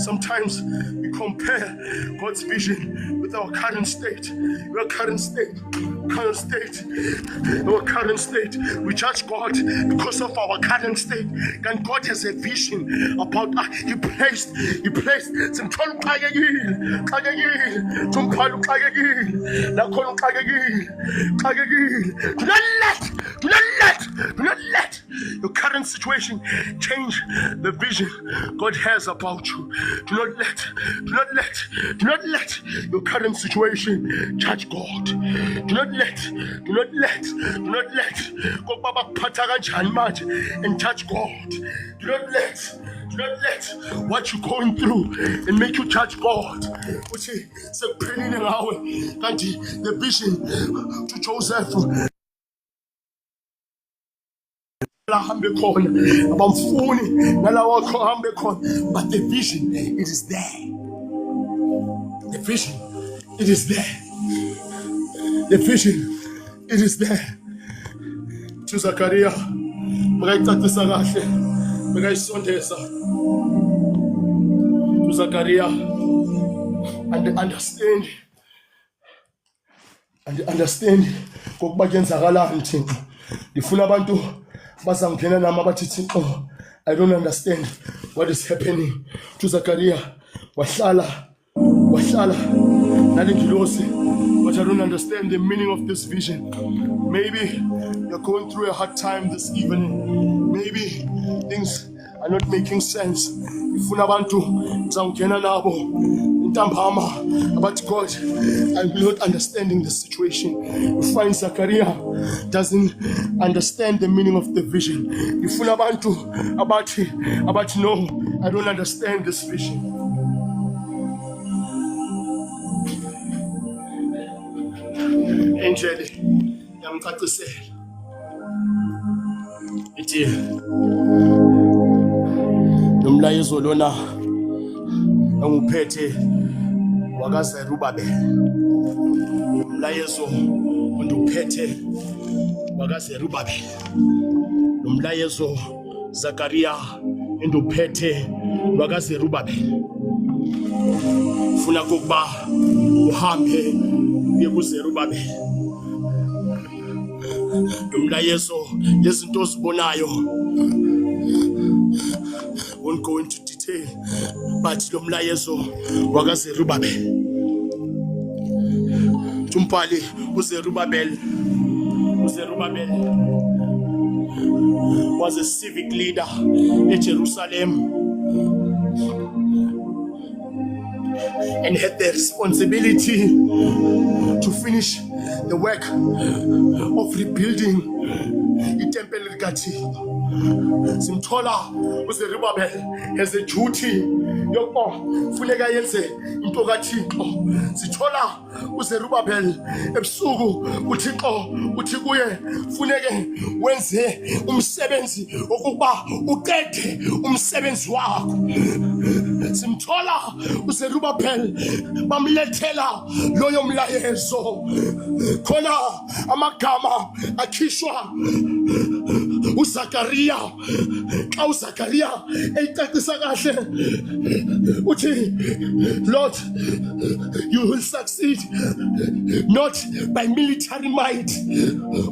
Sometimes we compare God's vision with our current state. Our current state. We judge God because of our current state. And God has a vision about us. He placed some do not let your current situation change the vision God has about you. Do not let your current situation judge God. Do not let and judge God. Do not let what you're going through and make you judge God. The vision to Joseph. But the vision, it is there. The vision, it is there. The vision, it is there. To Zachariah, to Zachariah, and the understanding kokuba kwenzakalani thina. Ngifuna abantu bazangena nami abathi oh, I don't understand what is happening. To Zachariah wahlala nale ngilosi wathi I don't understand the meaning of this vision. Maybe you're going through a hard time this evening. Maybe things are not making sense. Ifuna abantu ngizawungena nabo ntambama about God. I'm not understanding the situation. You find Zachariah doesn't understand the meaning of the vision. Ifuna abantu about no, I don't understand this vision. Angel yamcacisela ithi nomlayezo lona enguphethe wakaZerubabel, nomlayezo onduphethe wakaZerubabel, nomlayezo Zachariah enduphethe wakaZerubabel. Funa ukuba uhambe uye kuZerubabel. Umlayezo lezinto ozibonayo, won't go into detail, but lo mlayezo wakaZerubabel. Tumpali uZerubabel was a civic leader in Jerusalem and had the responsibility to finish the work of rebuilding the temple likaThixo. Simthola uZerubabel has a duty yoko funeka yenze into kaThixo. Sithola uZerubabel ebusuku uThixo uthi kuye funeke wenze umsebenzi okuba uqede umsebenzi wakho. Simthola uZerubabel bamlethela loyo mlayezo khona amagama akhishwa uZachariah. Xa uZachariah ecacisa kahle uthi, Lord, you will succeed not by military might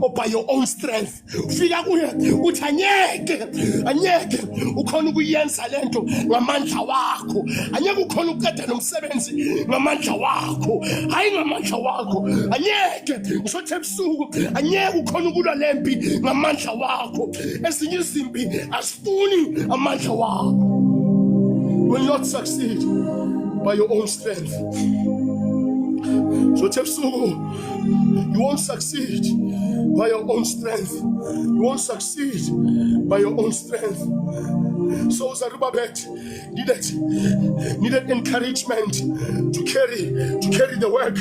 or by your own strength. Fika kuye uthi anyeke ukhona ukuyenza lento ngamandla wakho, anyeke ukhona ukuqeda nomsebenzi ngamandla wakho, hayi ngamandla wakho. Anyeke ngisho ebusuku anyeke ukhona ukulwa lempi ngamandla wakho. Ezinye izimpi asifuni amandla wakho. Will not succeed by your own strength. So ebusuku you won't succeed by your own strength. You won't succeed by your own strength. So Zerubbabel needed encouragement to carry the work.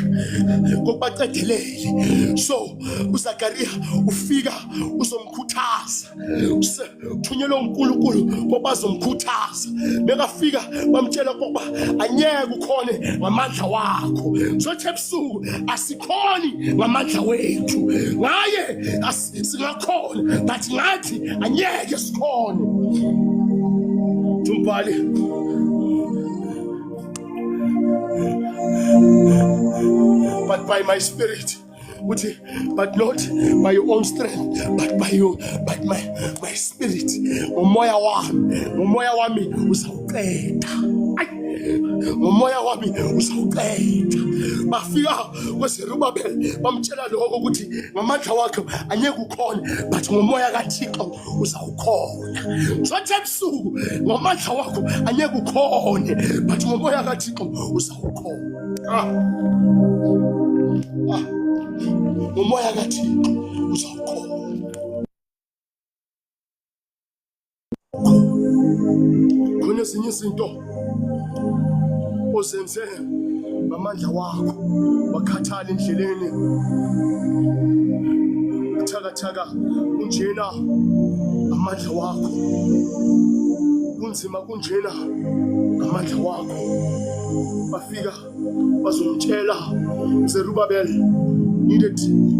So uZachariah ufika uzomkhuthaza, uthunyelwe uNkulunkulu ngoba azomkhuthaza. Bekafika bamtshela ukuba anyeke ukhone ngamandla wakho. So ebusuku asikhoni ngamandla wethu, ngaye singakhona, but ngathi anyeke sikhone. Tumpali but by my spirit, but not by your own strength, but by my spirit. Umoya wami uzawuqeda. Umoya wami uzawuqeda. Bafika kweZerubabel bamtshela lokho ukuthi ngamandla wakho anyeke ukhona, but ngomoya kaThixo uzawukhona. Sothi ebusuku ngamandla wakho anyeke ukhona, but ngomoya kaThixo uzawukhona. Ngomoya kaThixo uzawukhona. Khona ezinye izinto ozenze ngamandla wakho, wakhathala endleleni, thakathaka kunjena amandla wakho, kunzima kunjena amandla wakho. Bafika bazomtshela Zerubbabel needed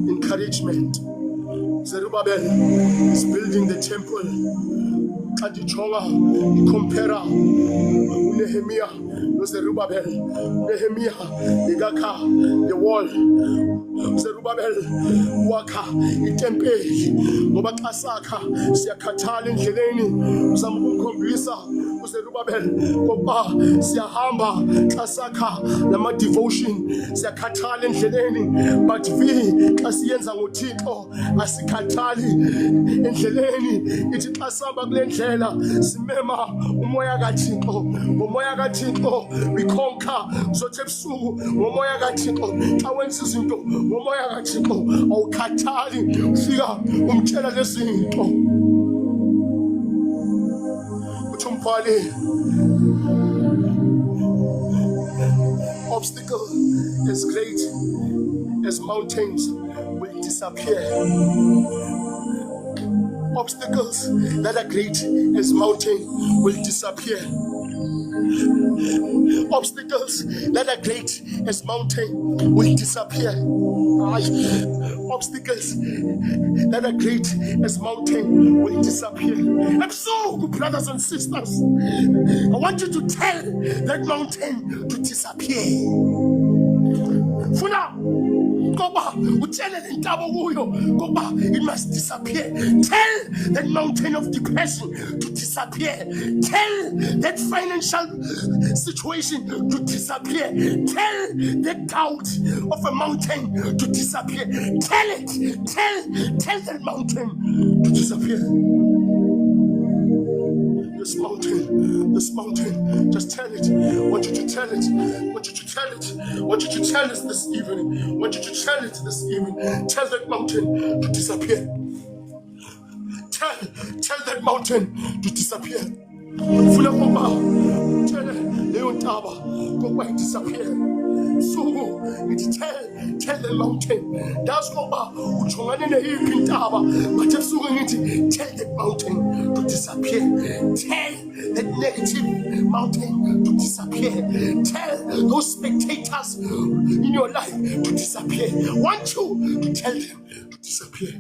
encouragement. Zerubbabel is building the temple. Kadichonga compara Nehemiah no Zerubbabel. Nehemiah igakha the wall, Zerubbabel wakha itempeli ngoba xa sakha siyakhathala endleleni. Uzama ukukhombisa uZerubabel ngoba siyahamba xa sakha lama devotion siyakhathala endleleni but xa siyenza ngoThixo asikhathali endleleni ithi xa sihamba kule ndlela simema umoya kaThixo ngomoya kaThixo we conquer sothi ebusuku ngomoya kaThixo xa wenza izinto ngomoya kaThixo awukhathali ufika umtshela lezinto uthi umbhali obstacle as great as mountains will disappear. Obstacles that are great as mountain will disappear. Obstacles that are great as mountain will disappear. Obstacles that are great as mountain will disappear. And so, brothers and sisters, I want you to tell that mountain to disappear. For now, it must disappear. Tell that mountain of depression to disappear. Tell that financial situation to disappear. Tell the doubt of a mountain to disappear. Tell it. Tell that mountain to disappear. This mountain, just tell it. I want you to tell it. I want you to tell it. I want you to tell it this evening. I want you to tell it this evening. Tell that mountain to disappear. Tell that mountain to disappear. Funa ngoba tell leyo ntaba ngoba disappear. So tell the mountain. That's ngoba ujongane neyiphi intaba but ebusuku ngithi tell that mountain to disappear. Tell that negative mountain to disappear. Tell those spectators in your life to disappear. I want you to tell them to disappear.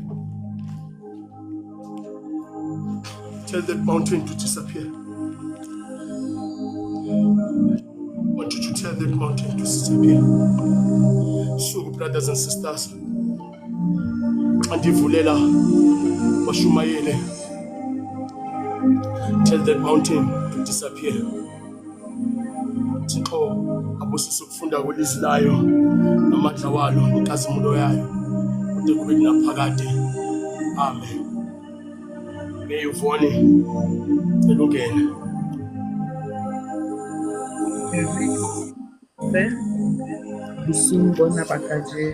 Tell that mountain to disappear. I want you to tell that mountain to disappear. So, brothers and sisters, andivulela washumayele. Tell that mountain to disappear. Thixo abusise ukufunda kwelizwi layo namandla walo nenkazimulo yayo kude kube naphakade. Amen. Ngiyivone elungene. Busungona bakaje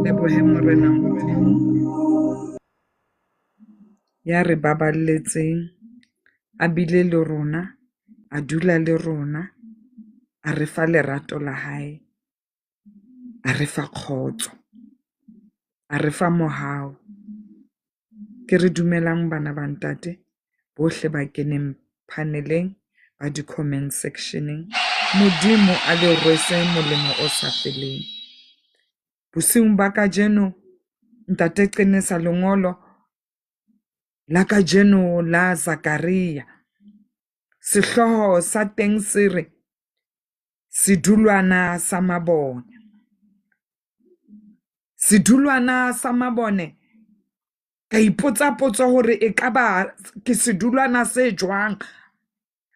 lebohe morena Modimo ya re baballetseng a bile le rona a dula le rona a re fa lerato la hae a re fa kgotso a re fa mohau ke re dumelang bana ba ntate bohle ba keneng paneleng ba di comment sectioneng Modimo a le rwese molemo o sa feleng. Bosiung ba kajeno ntate Qenesa lengolo la kajeno la Zakaria sehloho sa teng se re sedulwana sa mabone. Sedulwana sa mabone ka ipotsa hore e ka ba ke sedulwana se jwang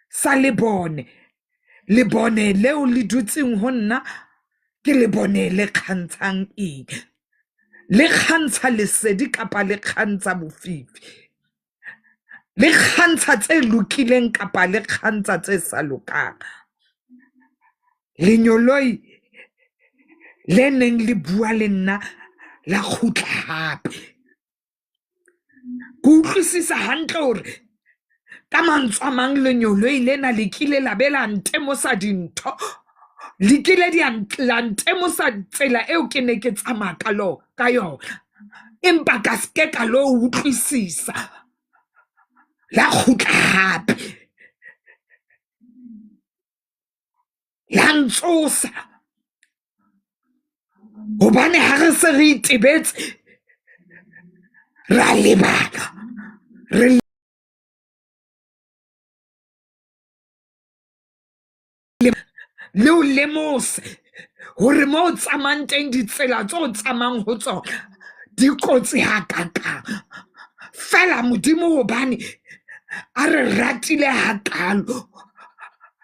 sa lebone. Lebone leo le dutseng ho nna ke lebone le kgantshang eng. Le kgantsha lesedi kapa le kgantsha bofifi. Le kgantsha tse lokileng kapa le kgantsha tse sa lokang. Lenyoloi le neng le bua le nna la khutla hape. Ku utlwisisa hantle hore ka mantswe a mang lenyoloi lena le kile la bela ntemosa dintho. Le kile la ntemosa tsela eo ke ne ke tsamaya ka yona. Empa ka ske ka lo utlwisisa. La khutla hape. La ntsosa. Hobane ha re se re itebetse ra lebala. Re le o lemose hore mo tsamang teng ditsela tso tsamang ho tsona di kotsi hakakang. Fela Modimo hobane a re ratile hakalo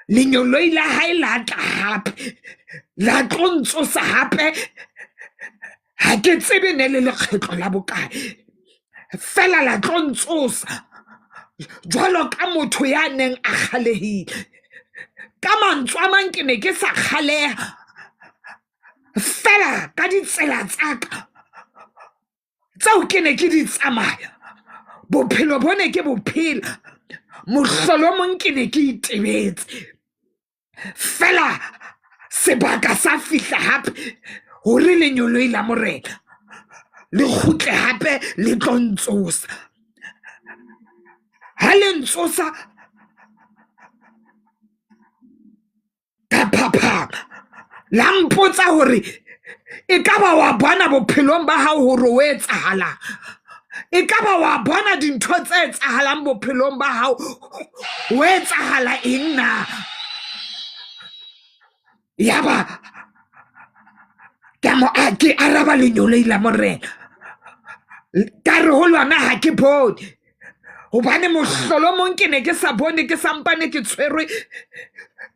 lenyoloi la hae la tla hape la tlo ntsosa hape ha ke tsebe ne le lekgetlo la bokae fela la tlo ntsosa jwalo ka motho ya neng a kgalehile ka mantswe a mang ke ne ke sa kgaleha fela ka ditsela tsaka tseo ke ne ke di tsamaya bophelo bone ke bophela mohlolomong ke ne ke itebetse fela sebaka sa fihla hape hore lenyoloi la morena le kgutle hape le tlo ntsosa ha le ntsosa ka phaphama la mpotsa hore e ka ba wa bona bophelong ba hao hore o etsahalang e ka ba wa bona dintho tse etsahalang bophelong ba hao o etsahala eng na yaba ke araba lenyoloi la morena ka re ho lwana ha ke bone hobane mohlolomong ke ne ke sa bone ke sampane ke tshwerwe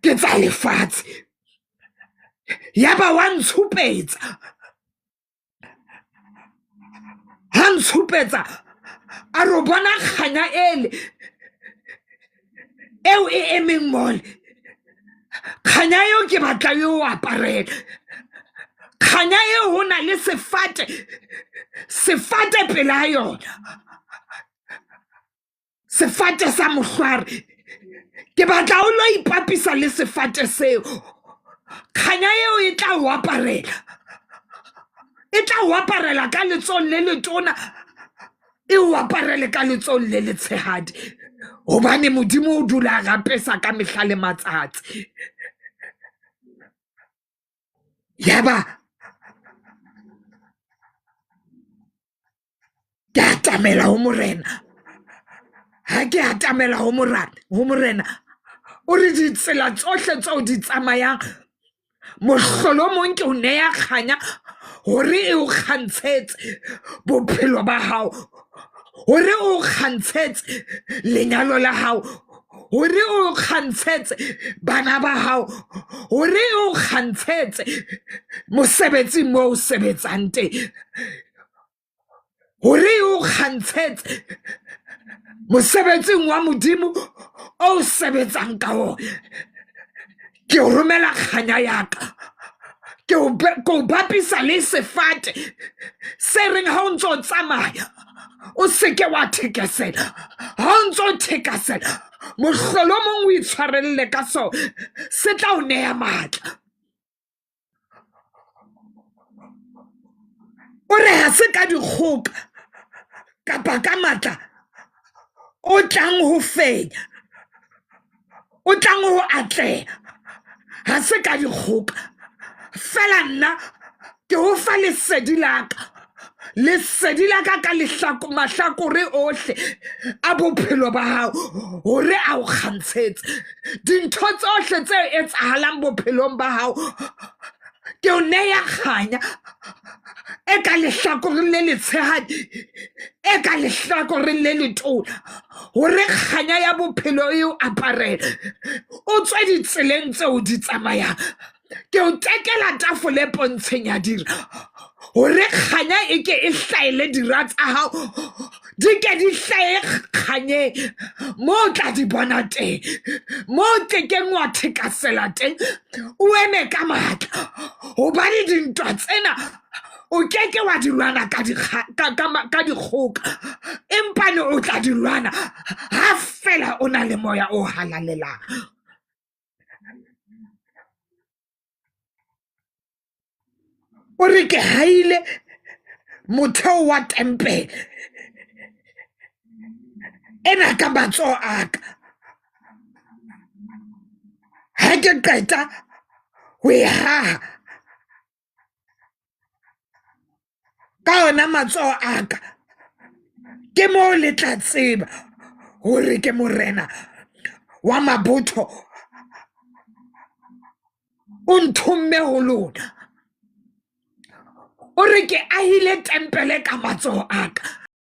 ke tsa lefatshe yaba wa ntshupetsa ha ntshupetsa a re bona kganya ele eo e emeng mole kganya eo ke batla yo aparela kganya eo ho na le sefate pela yona sefate sa mohlware ke batla o lo ipapisa le sefate seo kganya eo e tla o aparela ka letsong le letona e o aparele ka letsong le letshehadi hobane modimo o dula a rapesa ka mehla le matsatsi yaba ke atamela ho morena ha ke atamela ho morena o re ditsela tsohle tseo di tsamayang mohlolomong ke o neya kganya hore e o kgantshetse bophelo ba hao hore o kgantshetse lenyalo la hao hore o kgantshetse bana ba hao hore o kgantshetse mosebetsing moo o sebetsang teng hore o kgantshetse mosebetsing wa modimo o sebetsang ka ona ke o romela kganya yaka ke o bapisa le sefate se reng ha o ntso tsamaya o seke wa thekesela ha o ntso thekesela mohlolomong o itshwarelle ka so se tla o neya matla o re ha se ka dikgoka kapa ka matla o tlang ho fenya o tlang ho atleha ha se ka dikgoka fela nna ke ho fa lesedi la ka ka mahlakore ohle a bophelo ba hao hore a o kgantshetse dintho tsohle tse etsahalang bophelong ba hao ke o neya kganya e ka lehlakoreng le letshehadi e ka lehlakoreng le letona hore kganya ya bophelo eo aparela o tswe ditseleng tseo di tsamayang ke o tekela tafole pontsheng ya dira hore kganya e ke e hlaele dira tsa hao di ke di hlae kganyeng moo tla di bona teng moo kekeng wa thekasela teng o eme ka matla hobane dintwa tsena o keke wa di lwana ka dikgoka empane o tla di lwana ha fela o na le moya o halalelang o re ke haile motheo wa tempele ena ka matsoho aka ha ke qeta ho e haha ka ona matsoho aka ke moo le tla tseba hore ke morena wa mabotho o nthomme ho lona o re ke ahile tempele ka matsoho aka